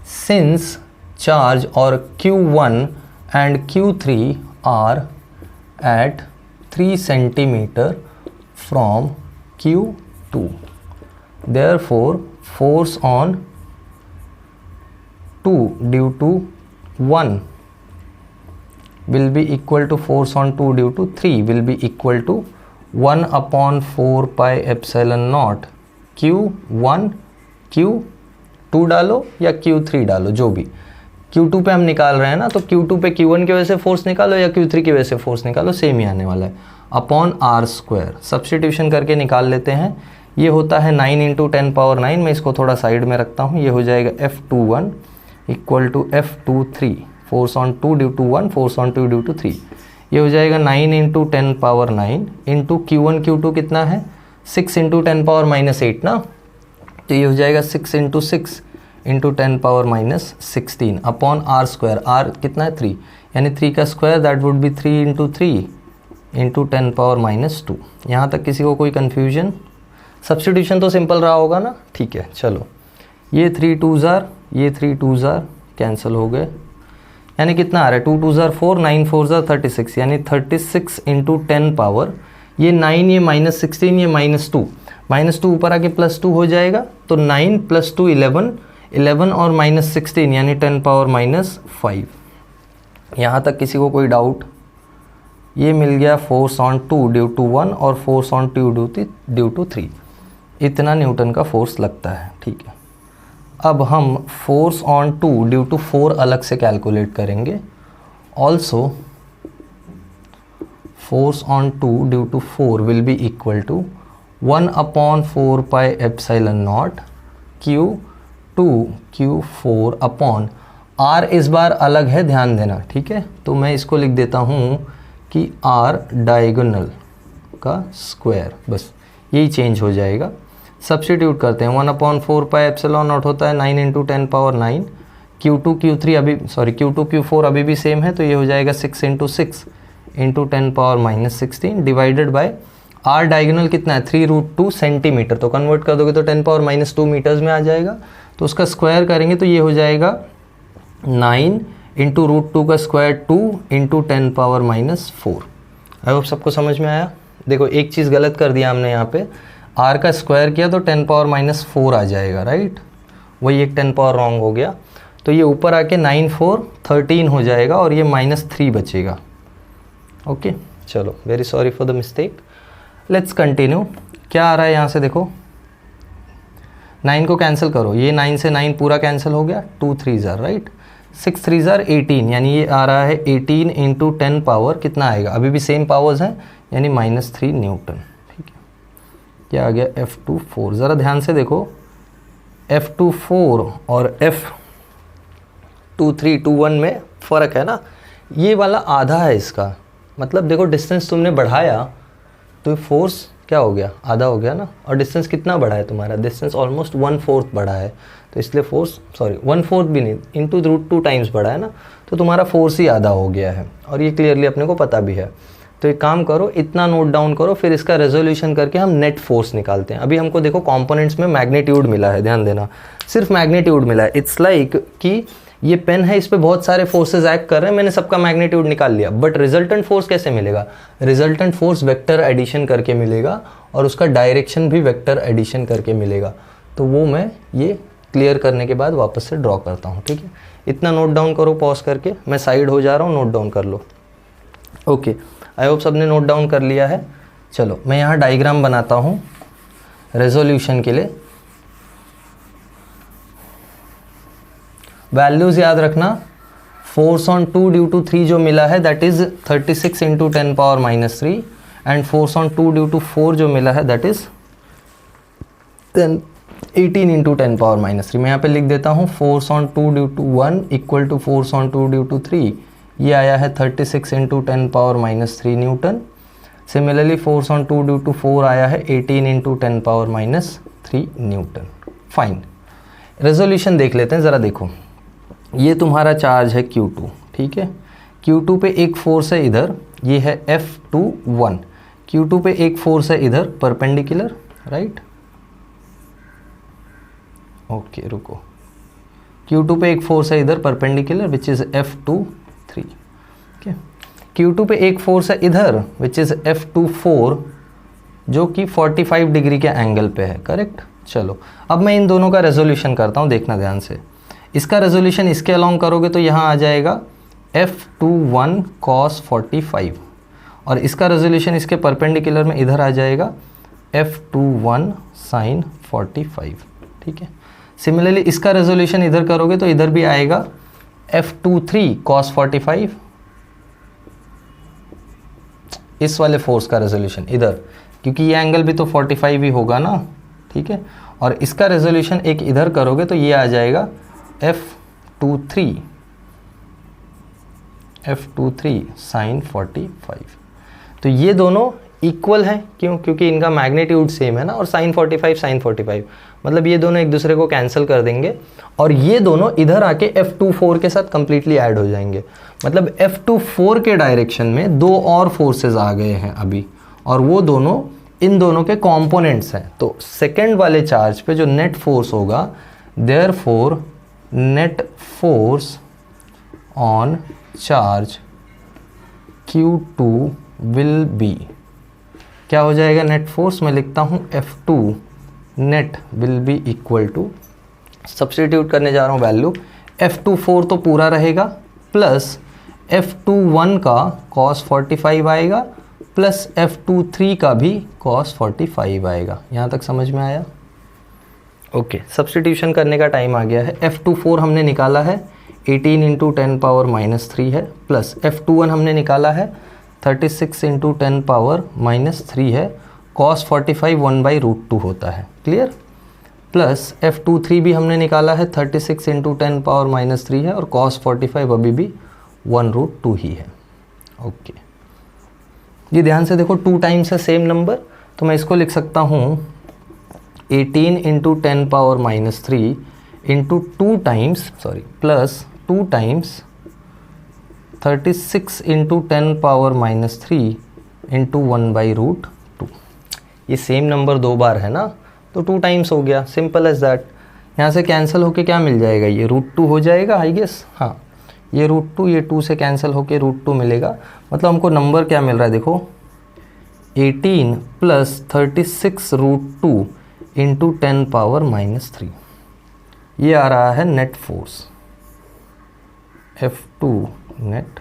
सिंस चार्ज और Q1 and Q3 are at 3 centimetre from Q2, therefore force on 2 due to 1 will be equal to force on 2 due to 3 will be equal to 1 upon 4 pi epsilon naught Q1 Q2 डालो या Q3 डालो, जो भी। Q2 पे हम निकाल रहे हैं ना, तो Q2 पे Q1 की वजह से फोर्स निकालो या Q3 की वजह से फोर्स निकालो, सेम ही आने वाला है। अपॉन आर स्क्वायर सब्स्टिट्यूशन करके निकाल लेते हैं। ये होता है 9 × 10⁻⁹। मैं इसको थोड़ा साइड में रखता हूँ। ये हो जाएगा F21 equal to F23, force on 2 due to 1, force on 2 due to 3। ये हो जाएगा 9 × 10⁻⁹ इंटू Q1 Q2 कितना है? 6 × 10⁻⁻8 ना। तो ये हो जाएगा 6 × 6 × 10⁻16 अपॉन आर स्क्वायर। आर कितना है? 3, यानी 3 का स्क्वायर दैट वुड बी 3 × 3 × 10⁻²। यहाँ तक किसी को कोई कन्फ्यूजन? सब्स्टिट्यूशन तो सिंपल रहा होगा ना। ठीक है, चलो ये 3 2s आर, ये 3 2s आर कैंसिल हो गए, यानी कितना आ रहा है? 2 2s आर 4, 9 4s आर 36, यानी 36 × 10 पावर, ये 9, ये -16, ये -2, -2 ऊपर आके +2 हो जाएगा। तो 9 + 2 11, 11 और -16 यानी 10⁻⁻5। यहाँ तक किसी को कोई डाउट? ये मिल गया फोर्स ऑन 2 ड्यू टू 1 और फोर्स ऑन 2 ड्यू टू 3। इतना न्यूटन का फोर्स लगता है। ठीक है, अब हम फोर्स ऑन 2 ड्यू टू 4 अलग से कैलकुलेट करेंगे। Also force on 2 due to 4 will be equal to 1 upon 4 pi epsilon naught Q2 Q4 upon R। इस बार अलग है, ध्यान देना। ठीक है, तो मैं इसको लिख देता हूँ कि R डायगोनल का स्क्वायर, बस यही चेंज हो जाएगा। सब्स्टिट्यूट करते हैं। 1 अपॉन 4 pi epsilon naught होता है 9 × 10⁻⁹। Q2 Q3 अभी, सॉरी Q2 Q4 अभी भी सेम है, तो ये हो जाएगा 6 × 6 × 10⁻16 डिवाइडेड बाय R डायगोनल कितना है? 3√2 सेंटीमीटर। तो कन्वर्ट कर दोगे तो 10⁻² मीटर्स में आ जाएगा। तो उसका स्क्वायर करेंगे तो ये हो जाएगा 9 × √2 का स्क्वायर 2 × 10⁻⁴। आई होप सबको समझ में आया। देखो एक चीज़ गलत कर दिया हमने, यहाँ पे R का स्क्वायर किया तो 10⁻⁴ आ जाएगा, राइट? वही एक 10 पावर रॉन्ग हो गया। तो ये ऊपर आके 9 4 13 हो जाएगा और ये -3 बचेगा। ओके, चलो very sorry for the mistake. Let's continue. क्या आ रहा है यहाँ से? देखो 9 को कैंसिल करो, ये 9 से 9 पूरा कैंसिल हो गया, 2 3 ज़ार राइट, 6 3 ज़ार 18, यानी ये आ रहा है 18 इंटू 10 पावर कितना आएगा, अभी भी सेम पावर्स हैं यानी -3 न्यूटन। ठीक है, क्या आ गया F24। ज़रा ध्यान से देखो, F24 और F2321 में फ़र्क है ना, ये वाला आधा है इसका, मतलब देखो डिस्टेंस तुमने बढ़ाया तो फोर्स क्या हो गया, आधा हो गया ना, और डिस्टेंस कितना बढ़ा है तुम्हारा, डिस्टेंस ऑलमोस्ट 1/4 बढ़ा है, तो इसलिए फोर्स 1/4 भी नहीं, इंटू √2 टाइम्स बढ़ा है ना, तो तुम्हारा फोर्स ही आधा हो गया है, और ये क्लियरली अपने को पता भी है। तो एक काम करो, इतना नोट डाउन करो, फिर इसका रेजोल्यूशन करके हम नेट फोर्स निकालते हैं। अभी हमको देखो कंपोनेंट्स में मैग्नीट्यूड मिला है, ध्यान देना, सिर्फ मैग्नीट्यूड मिला है। इट्स लाइक कि ये पेन है, इस पे बहुत सारे फोर्सेस एक्ट कर रहे हैं, मैंने सबका मैग्नीट्यूड निकाल लिया, बट रिजल्टेंट फोर्स कैसे मिलेगा, रिजल्टेंट फोर्स वेक्टर एडिशन करके मिलेगा, और उसका डायरेक्शन भी वेक्टर एडिशन करके मिलेगा। तो वो मैं ये क्लियर करने के बाद वापस से ड्रॉ करता हूँ। ठीक है, इतना नोट डाउन करो पॉज करके, मैं साइड हो जा रहा हूँ, नोट डाउन कर लो। ओके, आई होप सबने नोट डाउन कर लिया है। चलो मैं यहाँ डायग्राम बनाता हूँ रेजोल्यूशन के लिए। वैल्यूज़ याद रखना, फोर्स ऑन 2 ड्यू टू 3 जो मिला है that is 36 into 10 power -3, and force on 2 due to 4 जो मिला है दैट इज़ 18 इंटू 10 पावर -3। मैं यहाँ पे लिख देता हूँ, force on 2 due to 1 equal to force on 2 due to 3, ये आया है 36 into 10 power -3 newton. Similarly force on 2 due to 4 आया है 18 into 10 power -3 newton. Fine, resolution देख लेते हैं, ज़रा देखो, ये तुम्हारा चार्ज है Q2, ठीक है, Q2 पे एक फोर्स है इधर, ये है F21, Q2 पे एक फोर्स है इधर परपेंडिकुलर, राइट, ओके रुको, Q2 पे एक फोर्स है इधर perpendicular which is F23, okay, Q2 पे एक फोर्स है इधर विच इज़ F24 जो कि 45 डिग्री के एंगल पे है, करेक्ट। चलो अब मैं इन दोनों का रेजोल्यूशन करता हूँ, देखना ध्यान से, इसका रेजोल्यूशन इसके अलोंग करोगे तो यहाँ आ जाएगा F21 cos 45, और इसका रेजोल्यूशन इसके परपेंडिकुलर में इधर आ जाएगा F21 sin 45, ठीक है। सिमिलरली इसका रेजोल्यूशन इधर करोगे तो इधर भी आएगा F23 cos 45, इस वाले फोर्स का रेजोल्यूशन इधर, क्योंकि ये एंगल भी तो 45 ही होगा ना, ठीक है, और इसका रेजोल्यूशन एक इधर करोगे तो ये आ जाएगा F23 sin 45। तो ये दोनों इक्वल हैं, क्यों, क्योंकि इनका मैग्नीट्यूड सेम है ना, और sin 45 मतलब ये दोनों एक दूसरे को कैंसिल कर देंगे, और ये दोनों इधर आके F24 के साथ कंप्लीटली ऐड हो जाएंगे। मतलब F24 के डायरेक्शन में दो और फोर्सेस आ गए हैं अभी, और वो दोनों इन दोनों के कंपोनेंट्स हैं। तो सेकेंड वाले चार्ज पे जो नेट फोर्स होगा, therefore net force on charge Q2 will be, क्या हो जाएगा नेट फोर्स, मैं लिखता हूँ F2 net will be equal to, substitute करने जा रहा हूँ वैल्यू, F24 तो पूरा रहेगा प्लस F21 का cos 45 आएगा प्लस F23 का भी cos 45 आएगा। यहाँ तक समझ में आया? ओके, सब्स्टिट्यूशन करने का टाइम आ गया है। F24 हमने निकाला है 18 इंटू 10 पावर -3 है, प्लस F21 हमने निकाला है 36 इंटू 10 पावर -3 है, cos 45 1/√2 होता है, क्लियर, प्लस F23 भी हमने निकाला है 36 इंटू 10 पावर -3 है, और cos 45 अभी भी 1/√2 ही है। ओके, ये ध्यान से देखो, 2 टाइम्स है सेम नंबर, तो मैं इसको लिख सकता हूँ 18 into 10 power -3 into 2 times plus 2 times 36 into 10 power -3 into 1/√2। ये सेम नंबर 2 बार है ना, तो 2 टाइम्स हो गया, सिंपल एज दैट। यहाँ से कैंसिल होके क्या मिल जाएगा, ये √2 हो जाएगा आई गेस, हाँ, ये √2, ये 2 से कैंसिल होके √2 मिलेगा। मतलब हमको नंबर क्या मिल रहा है, देखो 18 प्लस 36 √2 इंटू 10 पावर -3, ये आ रहा है नेट फोर्स F2 नेट।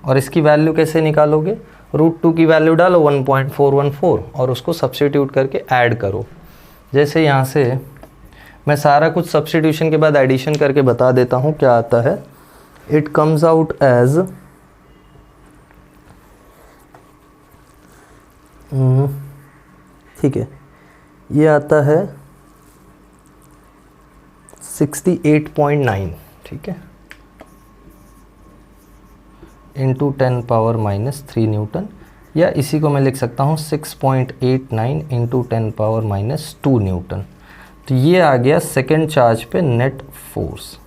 और इसकी वैल्यू कैसे निकालोगे, √2 की वैल्यू डालो 1.414 और उसको सब्स्टिट्यूट करके ऐड करो। जैसे यहाँ से मैं सारा कुछ सब्स्टिट्यूशन के बाद एडिशन करके बता देता हूँ क्या आता है। इट कम्स आउट एज ठीक है, ये आता है 68.9, ठीक है, इंटू 10 पावर माइनस 3 न्यूटन, या इसी को मैं लिख सकता हूँ 6.89 इंटू 10 पावर माइनस 2 न्यूटन। तो ये आ गया सेकेंड चार्ज पे नेट फोर्स,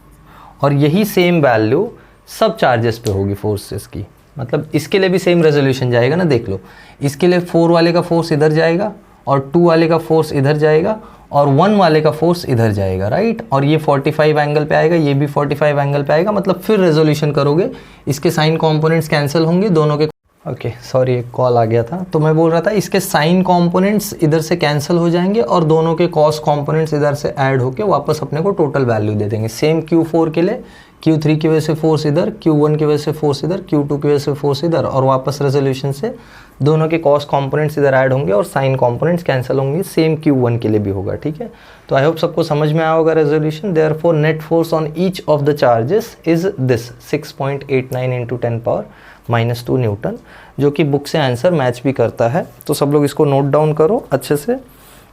और यही सेम वैल्यू सब चार्जेस पे होगी फोर्सेस की। मतलब इसके लिए भी सेम रेजोल्यूशन जाएगा ना, देख लो, इसके लिए 4 वाले का फोर्स इधर जाएगा और 2 वाले का फोर्स इधर जाएगा और 1 वाले का फोर्स इधर जाएगा, राइट। और ये 45 एंगल पे आएगा, ये भी 45 एंगल पे आएगा। मतलब फिर रेजोल्यूशन करोगे, इसके साइन कंपोनेंट्स कैंसिल होंगे दोनों के। ओके सॉरी, एक कॉल आ गया था। तो मैं बोल रहा था इसके साइन कंपोनेंट्स इधर से कैंसिल हो जाएंगे और दोनों के कॉस कंपोनेंट्स इधर से ऐड होके वापस अपने को टोटल वैल्यू दे देंगे। सेम Q4 के लिए Q3 की वजह से फोर्स इधर, Q1 की वजह से फोर्स इधर, Q2 की वजह से फोर्स इधर, और वापस रेजोल्यूशन से दोनों के कॉस कंपोनेंट्स इधर ऐड होंगे और साइन कंपोनेंट्स कैंसिल होंगे। सेम Q1 के लिए भी होगा, ठीक है। तो आई होप सबको समझ में आया होगा resolution. Therefore net force on each of the charges is this 6.89 into 10 power minus 2 Newton, जो कि बुक से आंसर मैच भी करता है। तो सब लोग इसको नोट डाउन करो अच्छे से,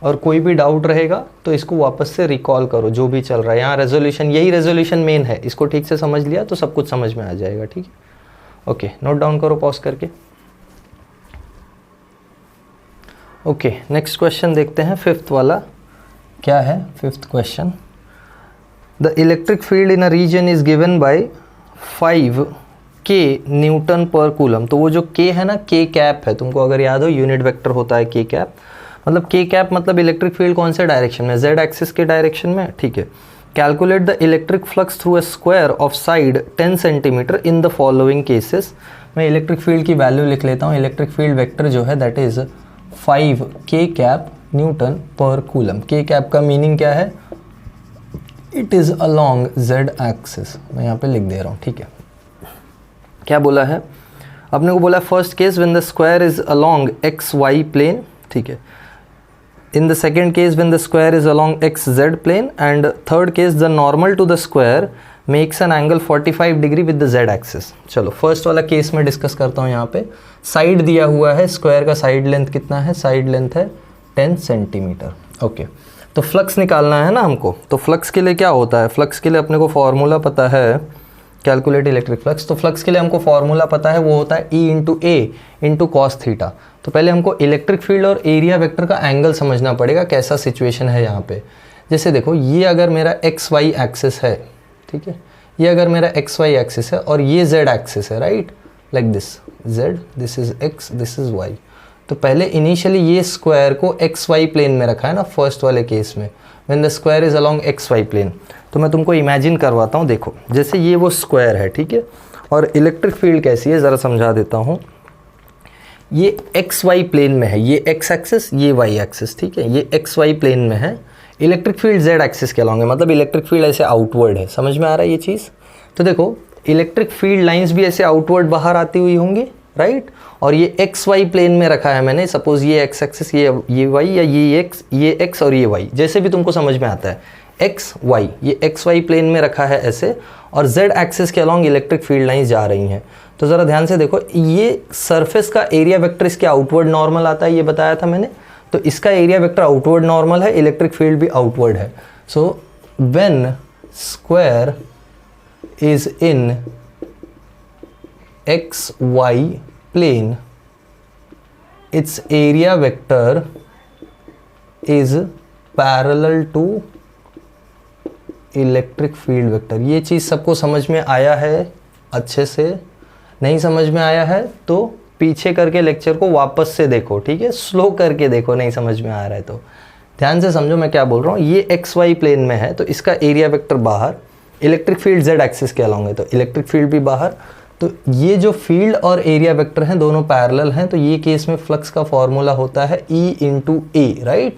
और कोई भी डाउट रहेगा तो इसको वापस से रिकॉल करो जो भी चल रहा है। यहाँ रेजोल्यूशन, यही रेजोल्यूशन मेन है, इसको ठीक से समझ लिया तो सब कुछ समझ में आ जाएगा, ठीक है। ओके, नोट डाउन करो पॉज करके। ओके, नेक्स्ट क्वेश्चन देखते हैं, फिफ्थ वाला। क्या है fifth question? The electric field in a region is given by 5 K newton per coulomb. तो वो जो K है ना, K कैप है, तुमको अगर याद हो यूनिट वेक्टर होता है K कैप। मतलब K कैप मतलब इलेक्ट्रिक फील्ड कौन से डायरेक्शन में, Z एक्सिस के डायरेक्शन में, ठीक है। Calculate the electric flux through a square of side 10 centimetre in the following cases. मैं इलेक्ट्रिक फील्ड की वैल्यू लिख लेता हूँ। इलेक्ट्रिक फील्ड वेक्टर जो है that is 5 K cap Newton per coulomb. K cap का मीनिंग क्या है? It is along Z axis. मैं यहाँ पे लिख दे रहा हूँ, ठीक है। क्या बोला है अपने को? बोला first case when the square is along X Y plane, ठीक है। In the second case when the square is along X Z plane, and third case the normal to the square makes an angle 45 degree with the Z axis. चलो first वाला case में discuss करता हूँ। यहाँ पे side दिया हुआ है, स्क्वायर का साइड लेंथ कितना है? साइड लेंथ है 10 सेंटीमीटर। ओके, तो फ्लक्स निकालना है ना हमको। तो फ्लक्स के लिए क्या होता है? फ्लक्स के लिए अपने को फॉर्मूला पता है, कैलकुलेट इलेक्ट्रिक फ्लक्स। तो फ्लक्स के लिए हमको फॉर्मूला पता है, वो होता है E इंटू ए इंटू कॉस थीटा। तो पहले हमको इलेक्ट्रिक फील्ड और एरिया वेक्टर का एंगल समझना पड़ेगा, कैसा सिचुएशन है यहाँ पे। जैसे देखो, ये अगर मेरा एक्स वाई एक्सिस है, ठीक है, ये अगर मेरा एक्स वाई एक्सिस है और ये जेड एक्सिस है, right, like this, Z, this is X, this is Y. तो पहले इनिशियली ये स्क्वायर को एक्स वाई प्लेन में रखा है ना, फर्स्ट वाले केस में, when the square is along X Y plane. तो मैं तुमको इमेजिन करवाता हूँ। देखो, जैसे ये वो स्क्वायर है, ठीक है, और इलेक्ट्रिक फील्ड कैसी है ज़रा समझा देता हूँ। ये एक्स वाई प्लेन में है, ये एक्स एक्सिस, ये वाई एक्सिस, ठीक है, ये एक्स वाई प्लेन में है। इलेक्ट्रिक फील्ड जेड एक्सिस के अलॉन्ग है, मतलब इलेक्ट्रिक फील्ड ऐसे आउटवर्ड है। समझ में आ रहा है ये चीज़? तो देखो, इलेक्ट्रिक फील्ड लाइंस भी ऐसे आउटवर्ड बाहर आती हुई होंगी, राइट। और ये एक्स वाई प्लेन में रखा है मैंने, सपोज ये एक्स एक्सिस, ये वाई, या ये एक्स और ये वाई, जैसे भी तुमको समझ में आता है, एक्स वाई, ये एक्स वाई प्लेन में रखा है ऐसे, और जेड एक्सिस के अलॉन्ग इलेक्ट्रिक फील्ड लाइंस जा रही हैं। तो ज़रा ध्यान से देखो, ये सरफेस का एरिया वेक्टर इसके आउटवर्ड नॉर्मल आता है, ये बताया था मैंने। तो इसका एरिया वेक्टर आउटवर्ड नॉर्मल है, इलेक्ट्रिक फील्ड भी आउटवर्ड है। So when square is in X Y plane, its area vector is parallel to electric field vector. ये चीज़ सबको समझ में आया है अच्छे से? नहीं समझ में आया है तो पीछे करके लेक्चर को वापस से देखो, ठीक है, स्लो करके देखो, नहीं समझ में आ रहा है तो ध्यान से समझो मैं क्या बोल रहा हूँ। ये एक्स वाई प्लेन में है तो इसका एरिया वेक्टर बाहर, इलेक्ट्रिक फील्ड जेड एक्सिस के अलॉन्ग है तो इलेक्ट्रिक फील्ड भी बाहर। तो ये जो फील्ड और एरिया वेक्टर हैं दोनों पैरेलल हैं, तो ये केस में फ्लक्स का फॉर्मूला होता है E इंटू ए, राइट।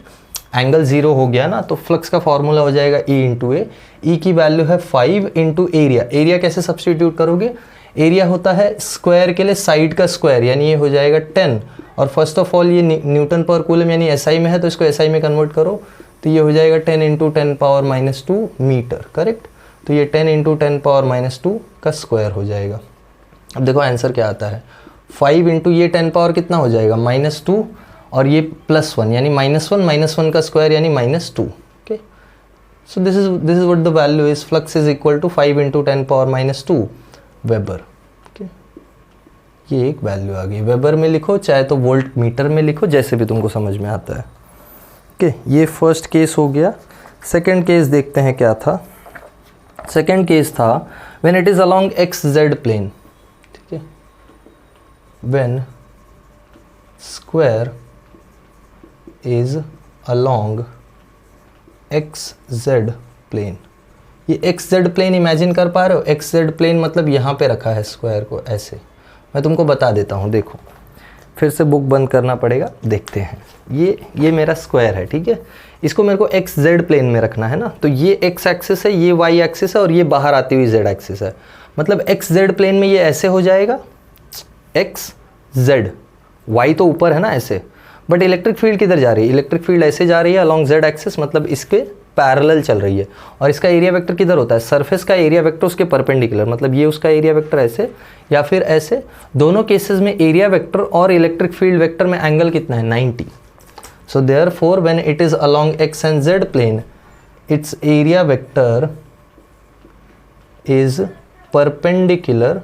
एंगल 0 हो गया ना, तो फ्लक्स का फॉर्मूला हो जाएगा E इंटू ए। ई की वैल्यू है 5 इंटू एरिया। एरिया कैसे सब्सटीट्यूट करोगे? एरिया होता है स्क्वायर के लिए साइड का स्क्वायर, यानी ये हो जाएगा 10। और फर्स्ट ऑफ ऑल ये न्यूटन पर कूलम यानी एसआई में है तो इसको एसआई में कन्वर्ट करो, तो ये हो जाएगा 10 into 10 power minus 2 metre, correct. तो ये 10 इंटू 10 पावर माइनस 2 का स्क्वायर हो जाएगा। अब देखो आंसर क्या आता है, 5 इंटू ये 10 पावर कितना हो जाएगा -2 और ये +1 यानी -1 का स्क्वायर यानी -2। Okay, so this is what the value is, flux is equal to 5 into 10 power -2 weber. Okay, ये एक वैल्यू आ गई। वेबर में लिखो चाहे तो वोल्ट मीटर में लिखो, जैसे भी तुमको समझ में आता है। ओके, ये फर्स्ट केस हो गया। सेकेंड केस देखते हैं क्या था। सेकेंड केस था when it is along XZ plane, ठीक है, when square is along XZ plane. ये XZ प्लेन इमेजिन कर पा रहे हो? XZ प्लेन मतलब यहाँ पे रखा है स्क्वायर को ऐसे। मैं तुमको बता देता हूँ, देखो फिर से बुक बंद करना पड़ेगा, देखते हैं। ये मेरा स्क्वायर है, ठीक है, इसको मेरे को XZ प्लेन में रखना है ना। तो ये X एक्सिस है, ये Y एक्सिस है और ये बाहर आती हुई Z एक्सिस है। मतलब XZ प्लेन में ये ऐसे हो जाएगा XZ, Y तो ऊपर है ना ऐसे, बट इलेक्ट्रिक फील्ड किधर जा रही है? इलेक्ट्रिक फील्ड ऐसे जा रही है अलॉन्ग Z एक्सिस, मतलब इसके पैरेलल चल रही है। और इसका एरिया वेक्टर किधर होता है? सरफेस का एरिया वेक्टर उसके परपेंडिकुलर, मतलब ये उसका एरिया वेक्टर ऐसे या फिर ऐसे। दोनों केसेस में एरिया वेक्टर और इलेक्ट्रिक फील्ड वेक्टर में एंगल कितना है? 90। So therefore when it is along X and Z plane, its area vector is perpendicular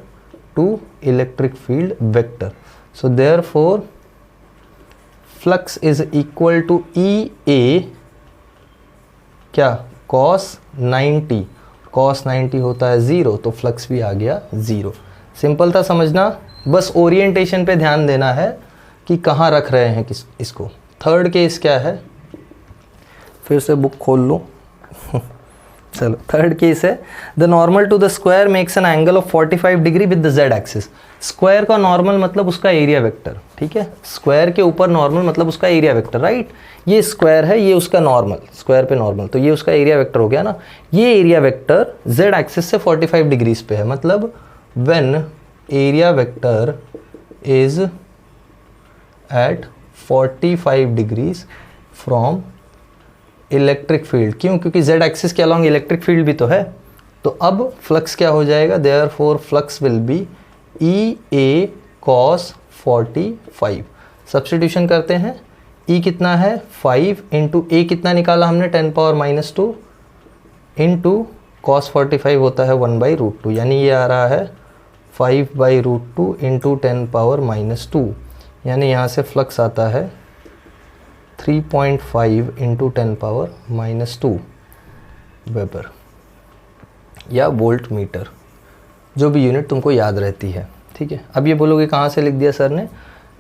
to electric field vector. So therefore flux is equal to EA क्या? cos 90। cos 90 होता है 0, तो flux भी आ गया 0। Simple था समझना, बस ओरिएंटेशन पे ध्यान देना है कि कहाँ रख रहे हैं इसको। थर्ड केस क्या है? फिर से बुक खोल लो चलो, थर्ड केस है the normal to the square makes an angle of 45 degree with the Z axis. Square का नॉर्मल मतलब उसका एरिया वेक्टर, ठीक है, स्क्वायर के ऊपर नॉर्मल मतलब उसका एरिया वेक्टर, राइट। ये स्क्वायर है, ये उसका नॉर्मल, स्क्वायर पे नॉर्मल, तो ये उसका एरिया वेक्टर हो गया ना। ये एरिया वेक्टर Z एक्सिस से 45 डिग्रीज पे है, मतलब when area vector is at 45 degrees from electric field. क्यों? क्योंकि Z एक्सिस के अलॉन्ग इलेक्ट्रिक फील्ड भी तो है। तो अब फ्लक्स क्या हो जाएगा? Therefore flux will be EA cos 45। Substitution करते हैं, E कितना है? 5 इंटू A कितना निकाला हमने? 10 पावर -2 इंटू cos 45 होता है 1/√2, यानी ये आ रहा है 5/√2 इंटू 10 पावर -2, यानी यहाँ से फ्लक्स आता है 3.5 इंटू 10 पावर -2 वेबर या वोल्ट मीटर, जो भी यूनिट तुमको याद रहती है, ठीक है। अब ये बोलोगे कहाँ से लिख दिया सर ने?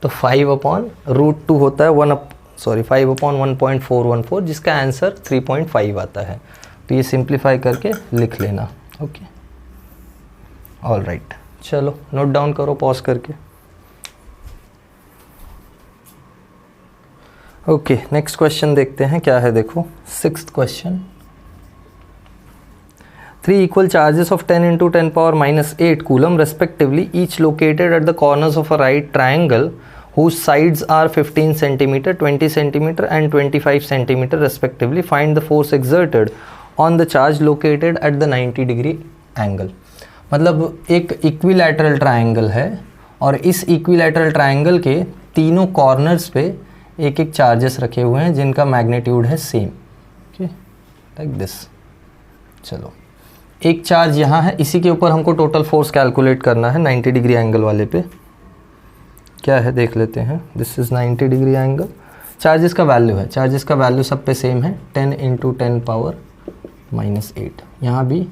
तो 5/√2 होता है 5/1.414, जिसका आंसर 3.5 आता है। तो ये सिंप्लीफाई करके लिख लेना, ओके, ऑल राइट। चलो नोट डाउन करो पॉज करके। ओके, नेक्स्ट क्वेश्चन देखते हैं क्या है। देखो 6th question, 3 equal charges of 10 into 10 power -8 coulomb respectively, each located at the corners of a right triangle whose sides are 15 cm, 20 cm and 25 cm respectively. Find the force exerted on the charge located at the 90 degree angle। मतलब एक equilateral triangle है और इस equilateral triangle के तीनों corners पे एक एक चार्जेस रखे हुए हैं जिनका मैग्नीट्यूड है सेम, ओके, लाइक दिस। चलो, एक चार्ज यहाँ है, इसी के ऊपर हमको टोटल फोर्स कैलकुलेट करना है 90 डिग्री एंगल वाले पे। क्या है देख लेते हैं। This is 90 degree angle. Charges का वैल्यू है, चार्जेस का वैल्यू सब पे सेम है, 10 इंटू 10 पावर -8। यहाँ भी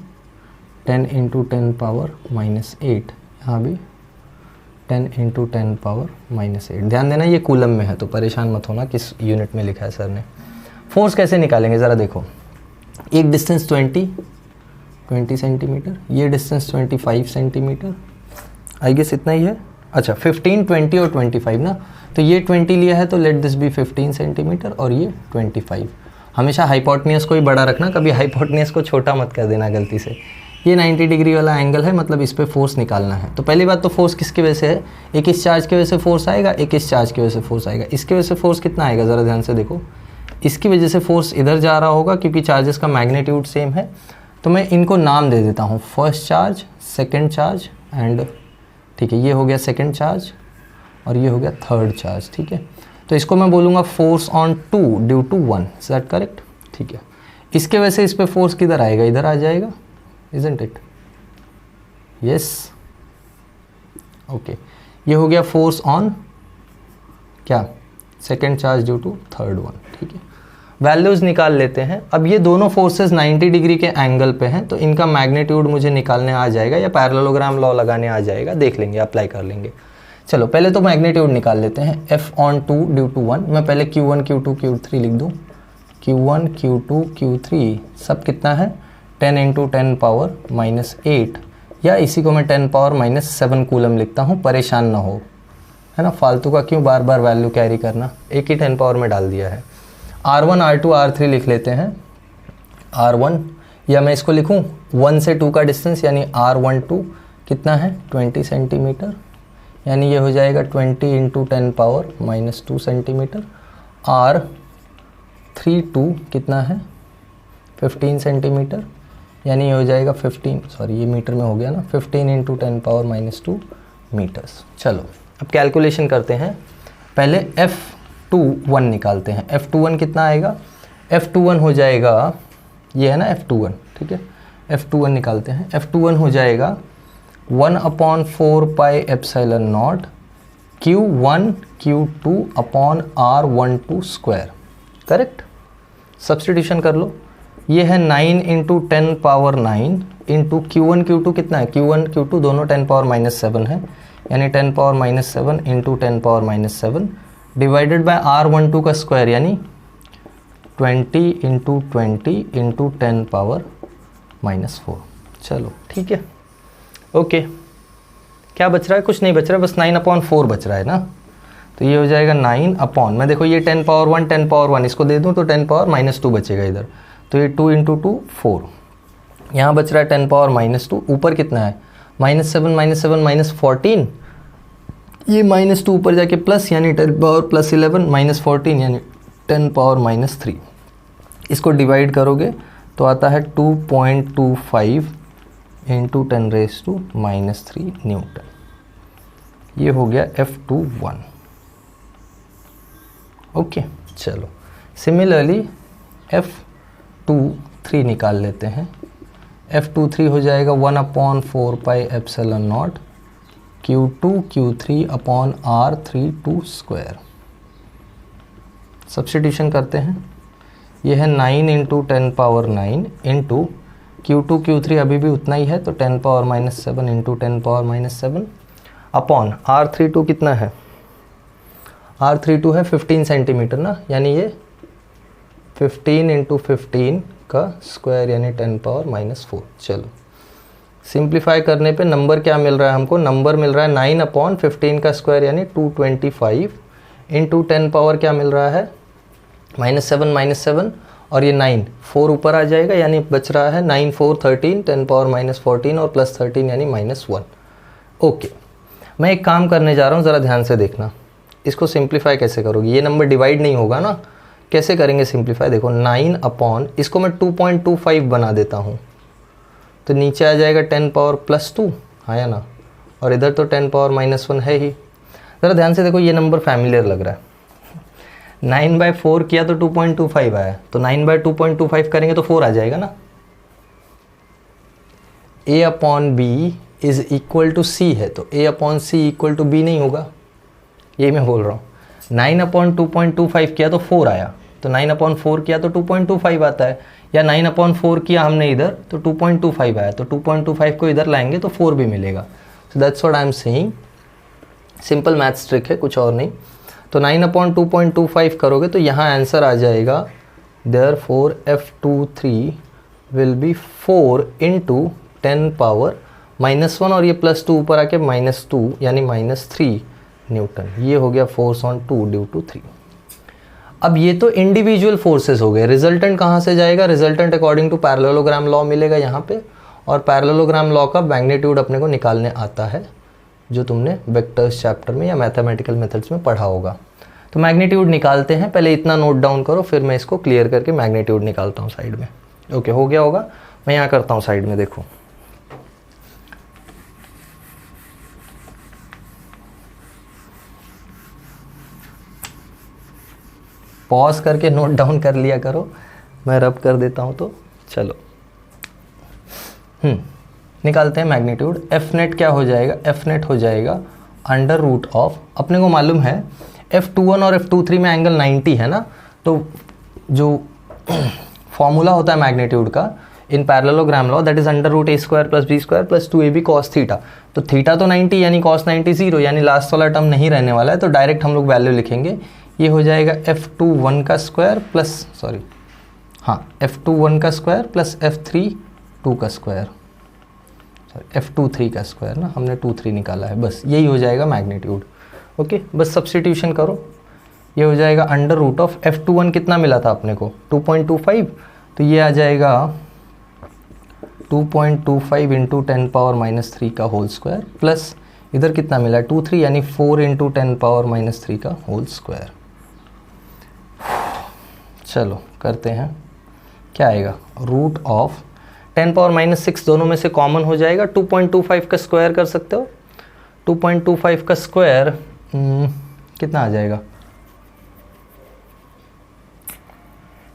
10 इंटू 10 पावर -8, यहाँ भी 10 इंटू 10 पावर -8। ध्यान देना ये कूलम में है, तो परेशान मत होना किस यूनिट में लिखा है सर ने। फोर्स कैसे निकालेंगे ज़रा देखो। एक डिस्टेंस 20 सेंटीमीटर, ये डिस्टेंस 25 सेंटीमीटर, आई गेस इतना ही है। अच्छा 15, 20 और 25 ना, तो ये 20 लिया है तो लेट दिस बी 15 सेंटीमीटर और ये 25। हमेशा हाइपोटेन्यूस को ही बड़ा रखना, कभी हाइपोटेन्यूस को छोटा मत कर देना गलती से। ये 90 डिग्री वाला एंगल है, मतलब इस पे फोर्स निकालना है। तो पहली बात तो फोर्स किसकी वजह से है? एक इस चार्ज की वजह से फोर्स आएगा, एक इस चार्ज की वजह से फोर्स आएगा। इसके वजह से फोर्स कितना आएगा ज़रा ध्यान से देखो। इसकी वजह से फोर्स इधर जा रहा होगा क्योंकि चार्जेस का मैग्नीट्यूड सेम है। तो मैं इनको नाम दे देता हूँ, first charge, second charge and, ठीक है, ये हो गया सेकेंड चार्ज और ये हो गया थर्ड चार्ज। ठीक है, तो इसको मैं बोलूँगा force on 2 due to 1, is that correct? ठीक है, इसके वजह से इस पर फोर्स किधर आएगा, इधर आ जाएगा, इजंट इट? यस, ओके, ये हो गया फोर्स ऑन क्या, second charge due to third one. ठीक है, वैल्यूज़ निकाल लेते हैं। अब ये दोनों फोर्सेस 90 डिग्री के एंगल पे हैं, तो इनका मैग्नीट्यूड मुझे निकालने आ जाएगा या पैरेललोग्राम लॉ लगाने आ जाएगा, देख लेंगे, अप्लाई कर लेंगे। चलो पहले तो मैग्नीट्यूड निकाल लेते हैं। F ऑन 2 ड्यू टू 1, मैं पहले Q1 Q2 Q3 लिख दूँ। Q1 Q2 Q3 सब कितना है, 10 × 10 पावर -8, या इसी को मैं 10 पावर -7 कूलम लिखता हूँ, परेशान ना हो, है ना, फालतू का क्यों बार बार वैल्यू कैरी करना, एक ही 10 पावर में डाल दिया है। R1 R2 R3 लिख लेते हैं। R1, या मैं इसको लिखूं 1 से 2 का डिस्टेंस, यानी R12 कितना है, 20 सेंटीमीटर, यानी ये हो जाएगा 20 × 10 पावर -2 सेंटीमीटर। R32 कितना है, 15 सेंटीमीटर, यानी ये हो जाएगा 15, सॉरी ये मीटर में हो गया ना, 15 × 10 पावर -2 मीटर्स। चलो अब कैलकुलेशन करते हैं, पहले F21 निकालते हैं। F21 कितना आएगा, F21 हो जाएगा, ये है ना F21, ठीक है, F21 निकालते हैं। F21 हो जाएगा 1/4 pi epsilon not Q1 Q2 upon R12 square, correct? Substitution कर लो, ये है 9 × 10 पावर 9 इंटू Q1 Q2 कितना है, Q1 Q2 दोनों 10 पावर -7 है, यानी 10 power -7 into 10 power -7 divided by R12 का स्क्वायर, यानी 20 × 20 इंटू 10 पावर -4। चलो ठीक है, ओके, क्या बच रहा है, कुछ नहीं बच रहा है, बस 9/4 बच रहा है ना, तो ये हो जाएगा 9 अपॉन, मैं देखो ये 10 पावर 1 10 पावर 1 इसको दे दूँ तो 10 पावर -2 बचेगा इधर, तो ये 2 × 2 4, यहाँ बच रहा है 10 पावर -2, ऊपर कितना है -7 -14, ये -2 ऊपर जाके प्लस, यानी 10 पावर +11 -14 यानी 10 पावर -3, इसको डिवाइड करोगे तो आता है 2.25 इंटू 10⁻³ न्यूटन, ये हो गया F21। ओके, चलो सिमिलरली F23 निकाल लेते हैं। F23 हो जाएगा 1/4 pi epsilon not Q2 Q3 upon R32 square. Substitution करते हैं, ये है 9 × 10 पावर 9 इंटू Q2 Q3 अभी भी उतना ही है, तो 10 power -7 into 10 power -7 upon R32 कितना है, R32 है 15 सेंटीमीटर ना, यानी ये 15 × 15 का स्क्वायर, यानी 10 पावर -4। चलो सिंप्लीफाई करने पे नंबर क्या मिल रहा है हमको, नंबर मिल रहा है 9/15 का स्क्वायर, यानी 225 इंटू 10 पावर क्या मिल रहा है -7 और ये 9 4 ऊपर आ जाएगा, यानी बच रहा है 9 4 13 10 पावर -14 और +13 यानी -1। ओके, मैं एक काम करने जा रहा हूँ, ज़रा ध्यान से देखना, इसको सिंप्लीफाई कैसे करोगे, ये नंबर डिवाइड नहीं होगा ना, कैसे करेंगे सिंप्लीफाई, देखो 9 अपॉन, इसको मैं 2.25 बना देता हूँ, तो नीचे आ जाएगा 10 पावर +2, आया ना, और इधर तो 10 पावर -1 है ही। ज़रा ध्यान से देखो, ये नंबर फैमिलियर लग रहा है, 9/4 किया तो 2.25 आया, तो 9/2.25 करेंगे तो 4 आ जाएगा ना। A/B is equal to C है, तो A/C इक्वल टू B नहीं होगा, यही मैं बोल रहा हूँ। 9/2.25 किया तो 4 आया, तो 9/4 किया तो 2.25 आता है, या 9/4 किया हमने इधर तो 2.25 आया, तो 2.25 को इधर लाएंगे तो 4 भी मिलेगा। So that's what I am saying, simple maths trick है, कुछ और नहीं। तो 9/2.25 करोगे तो यहाँ आंसर आ जाएगा, therefore F23 will be 4 × 10 power -1 और ये +2 ऊपर आके -2 यानी -3 न्यूटन, ये हो गया फोर्स ऑन 2 ड्यू टू 3। अब ये तो इंडिविजुअल फोर्सेस हो गए, रिजल्टेंट कहाँ से जाएगा, resultant according to parallelogram law मिलेगा यहाँ पे, और पैरेललोग्राम लॉ का मैग्नीट्यूड अपने को निकालने आता है, जो तुमने वेक्टर्स चैप्टर में या मैथमेटिकल मेथड्स में पढ़ा होगा। तो मैग्नीट्यूड निकालते हैं, पहले इतना नोट डाउन करो, फिर मैं इसको क्लियर करके मैग्नीट्यूड निकालता हूँ साइड में। ओके, हो गया होगा। मैं यहाँ करता हूँ साइड में, देखो पॉज करके नोट डाउन कर लिया करो, मैं रब कर देता हूँ। तो चलो निकालते हैं मैग्नीट्यूड। एफ नेट क्या हो जाएगा, एफ नेट हो जाएगा अंडर रूट ऑफ, अपने को मालूम है F21 और F23 में एंगल 90 है ना, तो जो फॉर्मूला होता है मैग्नीट्यूड का in parallelogram law, that is under root a square plus b square plus 2ab cos theta. तो थीटा तो 90 यानी cos 90 0, यानी लास्ट वाला टर्म नहीं रहने वाला है, तो डायरेक्ट हम लोग वैल्यू लिखेंगे। ये हो जाएगा F21 का स्क्वायर प्लस F21 का स्क्वायर प्लस F32 का स्क्वायर, F23 का स्क्वायर ना, हमने 23 निकाला है, बस यही हो जाएगा मैग्नीट्यूड। ओके, बस सब्स्टिट्यूशन करो, ये हो जाएगा अंडर रूट ऑफ F21 कितना मिला था अपने को 2.25, तो ये आ जाएगा 2.25 इंटू 10 पावर माइनस 3 का होल स्क्वायर प्लस इधर कितना मिला 23 यानी 4 इंटू 10 पावर माइनस 3 का होल स्क्वायर। चलो करते हैं, क्या आएगा रूट ऑफ 10 पावर माइनस 6 दोनों में से कॉमन हो जाएगा, 2.25 का स्क्वायर कर सकते हो, 2.25 का स्क्वायर कितना आ जाएगा,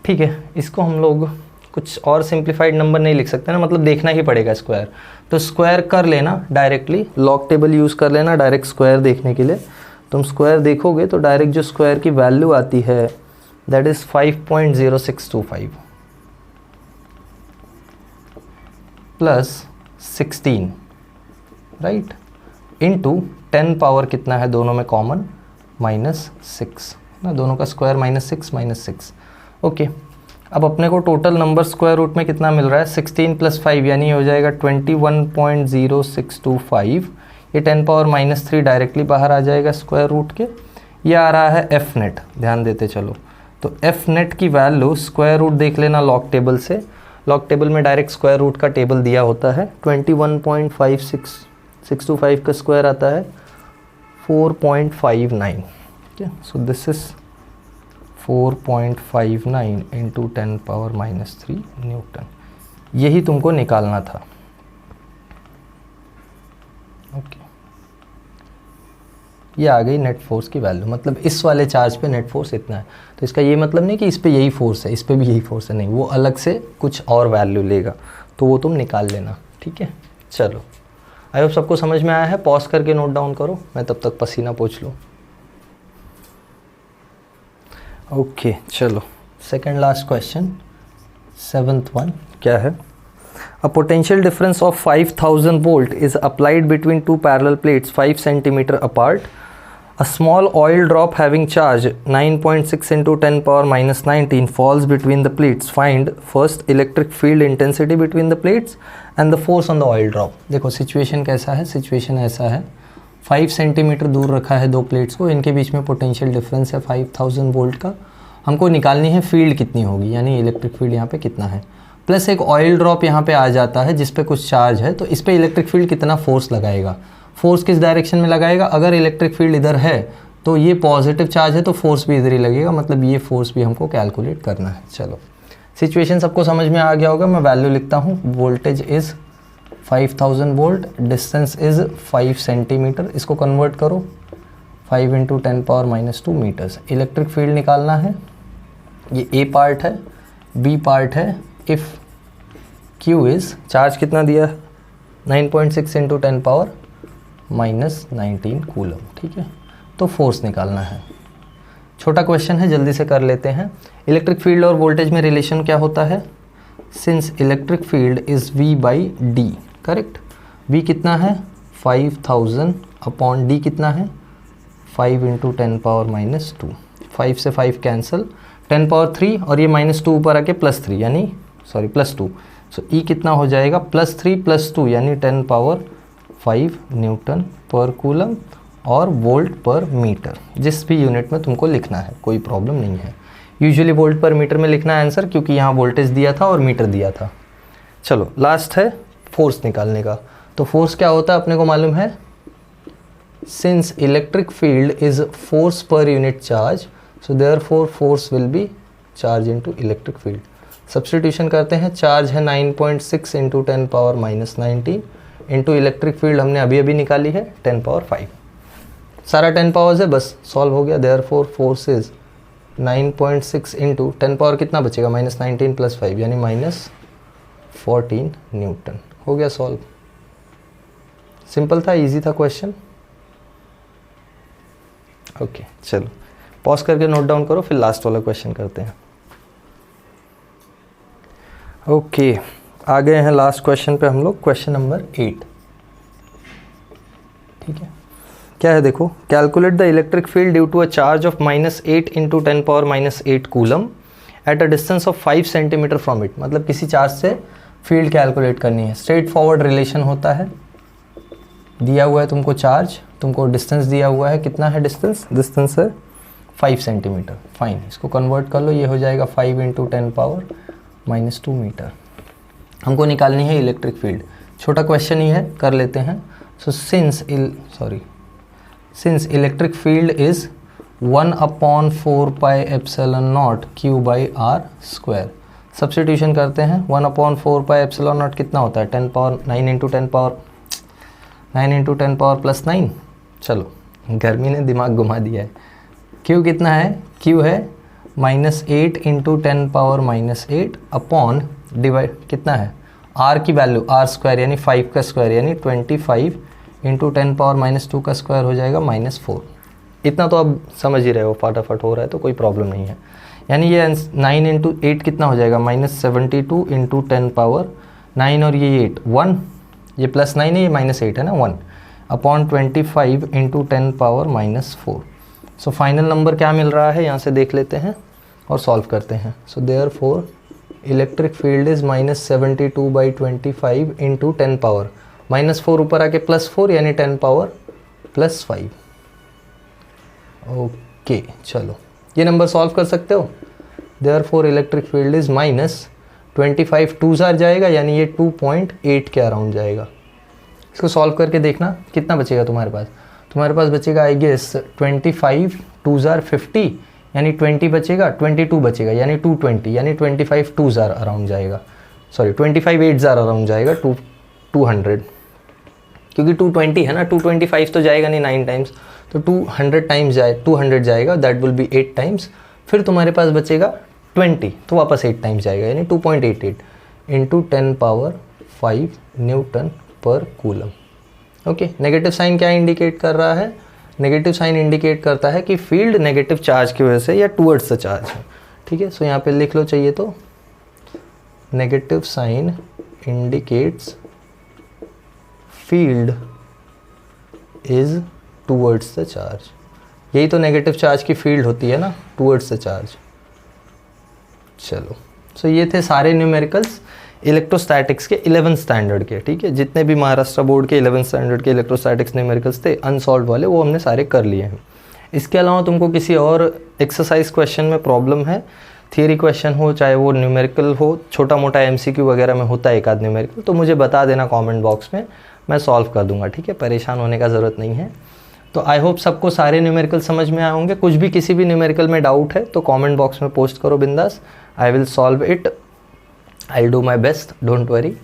ठीक है। इसको हम लोग कुछ और सिंप्लीफाइड नंबर नहीं लिख सकते ना, मतलब देखना ही पड़ेगा स्क्वायर, तो स्क्वायर कर लेना डायरेक्टली, लॉग टेबल यूज़ कर लेना डायरेक्ट स्क्वायर देखने के लिए। तुम स्क्वायर देखोगे तो डायरेक्ट जो स्क्वायर की वैल्यू आती है that is 5.0625 plus 16 right into 10 power कितना है दोनों में कॉमन -6 ना, दोनों का स्क्वायर -6 ओके। अब अपने को टोटल नंबर स्क्वायर रूट में कितना मिल रहा है 16 प्लस 5 यानी हो जाएगा 21.0625, ये 10 पावर -3 डायरेक्टली बाहर आ जाएगा स्क्वायर रूट के। ये आ रहा है एफ नेट, ध्यान देते चलो, तो एफ नेट की वैल्यू स्क्वायर रूट देख लेना लॉग टेबल से, लॉग टेबल में डायरेक्ट स्क्वायर रूट का टेबल दिया होता है, 21.5625 का स्क्वायर आता है 4.59, ठीक है। सो this is 4.59 into 10 power -3 Newton, यही तुमको निकालना था। ओके, ये आ गई नेट फोर्स की वैल्यू, मतलब इस वाले चार्ज पे नेट फोर्स इतना है। तो इसका ये मतलब नहीं कि इस पे यही फोर्स है, इस पे भी यही फोर्स है, नहीं, वो अलग से कुछ और वैल्यू लेगा, तो वो तुम निकाल लेना, ठीक है। चलो, आई होप सबको समझ में आया है। पॉज करके नोट डाउन करो, मैं तब तक पसीना पोंछ लूँ। ओके चलो, second last question, 7th one क्या है, A potential difference of 5000 volt is applied between two parallel plates 5 cm apart. A small oil drop having charge 9.6 into 10 power -19 falls between the plates. Find first electric field intensity between the plates and the force on the oil drop. देखो situation कैसा है, situation ऐसा है, 5 centimetre दूर रखा है दो plates को, इनके बीच में पोटेंशियल डिफरेंस है 5000 वोल्ट का। हमको निकालनी है फील्ड कितनी होगी, यानी इलेक्ट्रिक फील्ड यहाँ पे कितना है, प्लस एक ऑयल ड्रॉप यहाँ पे आ जाता है जिस पे कुछ चार्ज है, तो इस पे इलेक्ट्रिक फील्ड कितना फोर्स लगाएगा, फोर्स किस डायरेक्शन में लगाएगा। अगर इलेक्ट्रिक फील्ड इधर है तो ये पॉजिटिव चार्ज है तो फोर्स भी इधर ही लगेगा, मतलब ये फोर्स भी हमको कैलकुलेट करना है। चलो, सिचुएशन सबको समझ में आ गया होगा, मैं वैल्यू लिखता हूँ। Voltage is 5000 volt, distance is 5 centimetre, इसको कन्वर्ट करो 5 into 10 power -2 metres. Electric field निकालना है, ये ए पार्ट है, बी पार्ट है। इफ़ Q इज़, चार्ज कितना दिया है 9.6 इंटू 10 पावर -19 कूलम, ठीक है। तो फोर्स निकालना है, छोटा क्वेश्चन है, जल्दी से कर लेते हैं। इलेक्ट्रिक फील्ड और वोल्टेज में रिलेशन क्या होता है, since electric field is V/D, correct. V कितना है 5000 अपॉन D कितना है 5 इंटू 10 पावर -2, 5 से 5 कैंसिल, 10 पावर 3 और ये -2 ऊपर आके +3 यानी +2, सो E कितना हो जाएगा +3 + 2 यानी 10 पावर 5 न्यूटन पर कूलम और वोल्ट पर मीटर, जिस भी यूनिट में तुमको लिखना है कोई प्रॉब्लम नहीं है। यूजुअली वोल्ट पर मीटर में लिखना है आंसर, क्योंकि यहाँ वोल्टेज दिया था और मीटर दिया था। चलो लास्ट है फोर्स निकालने का, तो फोर्स क्या होता है अपने को मालूम है, since electric field is force per unit charge, so therefore force will be charge into electric field. Substitution करते हैं, चार्ज है 9.6 into 10 power minus 19 into electric field हमने अभी अभी निकाली है 10 पावर 5. सारा 10 पावर्स है, बस सॉल्व हो गया. Therefore force is 9.6 into 10 power कितना बचेगा, माइनस 19 प्लस 5 यानी माइनस 14 न्यूटन. हो गया सॉल्व. सिंपल था, इजी था क्वेश्चन. ओके चलो पॉज करके नोट डाउन करो, फिर लास्ट वाला क्वेश्चन करते हैं. ओके आ गए हैं लास्ट क्वेश्चन पे हम लोग, क्वेश्चन नंबर 8. ठीक है, क्या है देखो, calculate the electric field due to a charge of -8 into 10 power -8 coulomb at a distance of 5 centimetre from it. मतलब किसी चार्ज से फील्ड कैलकुलेट करनी है. स्ट्रेट फॉरवर्ड रिलेशन होता है, दिया हुआ है तुमको चार्ज, तुमको डिस्टेंस दिया हुआ है, कितना है डिस्टेंस, डिस्टेंस है 5 सेंटीमीटर. फाइन, इसको कन्वर्ट कर लो, ये हो जाएगा 5 इंटू 10 पावर -2 मीटर. हमको निकालनी है इलेक्ट्रिक फील्ड. छोटा क्वेश्चन ही है, कर लेते हैं. So since electric field is 1/4 pi epsilon naught Q by r square. Substitution करते हैं, 1/4 पाई एप्सिलॉन नॉट कितना होता है, 10 पावर 9 इंटू 10 पावर प्लस 9. चलो गर्मी ने दिमाग घुमा दिया है. Q कितना है, Q है -8 इंटू 10 पावर -8 अपॉन डिवाइड कितना है, R की वैल्यू R स्क्वायर यानी 5 का स्क्वायर यानी 25 इंटू 10 पावर -2 का स्क्वायर हो जाएगा -4. इतना तो अब समझ ही रहे हो, फटाफट हो रहा है तो कोई प्रॉब्लम नहीं है. यानी ये 9 इंटू 8 कितना हो जाएगा, -72 इंटू 10 पावर 9 और ये 8 1, ये +9 है, ये -8 है ना, 1 upon 25 into 10 power -4. So final number क्या मिल रहा है यहाँ से देख लेते हैं और सॉल्व करते हैं. So therefore electric field is -72/25 into 10 power -4 ऊपर आके +4 यानी 10 पावर +5. ओके चलो ये नंबर सॉल्व कर सकते हो. Therefore electric field is -25 2 jar जाएगा यानी ये 2.8 के अराउंड जाएगा. इसको सॉल्व करके देखना कितना बचेगा तुम्हारे पास बचेगा आई गेस 25 2 जार 50 यानी 20 बचेगा, 22 बचेगा यानी 220 यानी 25 2 जार अराउंड जाएगा, सॉरी 25 8 जार अराउंड जाएगा 200, क्योंकि 220 है ना, 225 तो जाएगा नहीं 9 टाइम्स, तो 200 टाइम्स 200 जाएगा, दैट विल बी 8 टाइम्स. फिर तुम्हारे पास बचेगा 20 तो वापस 8 टाइम्स जाएगा यानी 2.88 into 10 power 5 Newton per coulomb. Okay, negative sign क्या इंडिकेट कर रहा है, नेगेटिव साइन इंडिकेट करता है कि फील्ड नेगेटिव चार्ज की वजह से या टूवर्ड्स द चार्ज है. ठीक है, सो यहाँ पे लिख लो चाहिए तो, negative sign indicates field is towards the charge. यही तो नेगेटिव चार्ज की फील्ड होती है ना, टूवर्ड्स द चार्ज. चलो सो ये थे सारे न्यूमेरिकल्स इलेक्ट्रोस्टैटिक्स के 11th स्टैंडर्ड के. ठीक है, जितने भी महाराष्ट्र बोर्ड के 11th स्टैंडर्ड के इलेक्ट्रोस्टैटिक्स न्यूमेरिकल्स थे अनसॉल्व वाले, वो हमने सारे कर लिए हैं. इसके अलावा तुमको किसी और एक्सरसाइज क्वेश्चन में प्रॉब्लम है, थियरी क्वेश्चन हो चाहे वो न्यूमेरिकल हो, छोटा मोटा MCQ वगैरह में होता है एक आध न्यूमेरिकल, तो मुझे बता देना कमेंट बॉक्स में, मैं सॉल्व कर दूंगा. ठीक है, परेशान होने का ज़रूरत नहीं है. तो आई होप सबको सारे न्यूमेरिकल समझ में आए होंगे. कुछ भी किसी भी न्यूमेरिकल में डाउट है तो कमेंट बॉक्स में पोस्ट करो बिंदास, I will solve it, I will do my best, don't worry.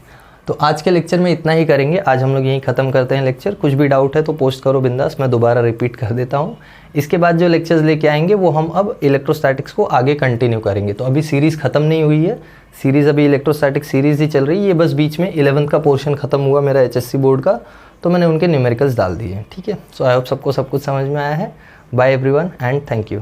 तो आज के लेक्चर में इतना ही करेंगे, आज हम लोग यहीं ख़त्म करते हैं लेक्चर. कुछ भी डाउट है तो पोस्ट करो बिंदास, मैं दोबारा रिपीट कर देता हूँ. इसके बाद जो लेक्चर्स लेके आएंगे वो हम अब इलेक्ट्रोस्टैटिक्स को आगे कंटिन्यू करेंगे. तो अभी सीरीज़ ख़त्म नहीं हुई है, सीरीज़ अभी इलेक्ट्रोस्टैटिक्स सीरीज़ ही चल रही है. ये बस बीच में 11th का पोर्शन ख़त्म हुआ मेरा HSC बोर्ड का, तो मैंने उनके न्यूमेरिकल्स डाल दिए. ठीक है, सो आई होप सबको सब कुछ समझ में आया है. Bye everyone and thank you.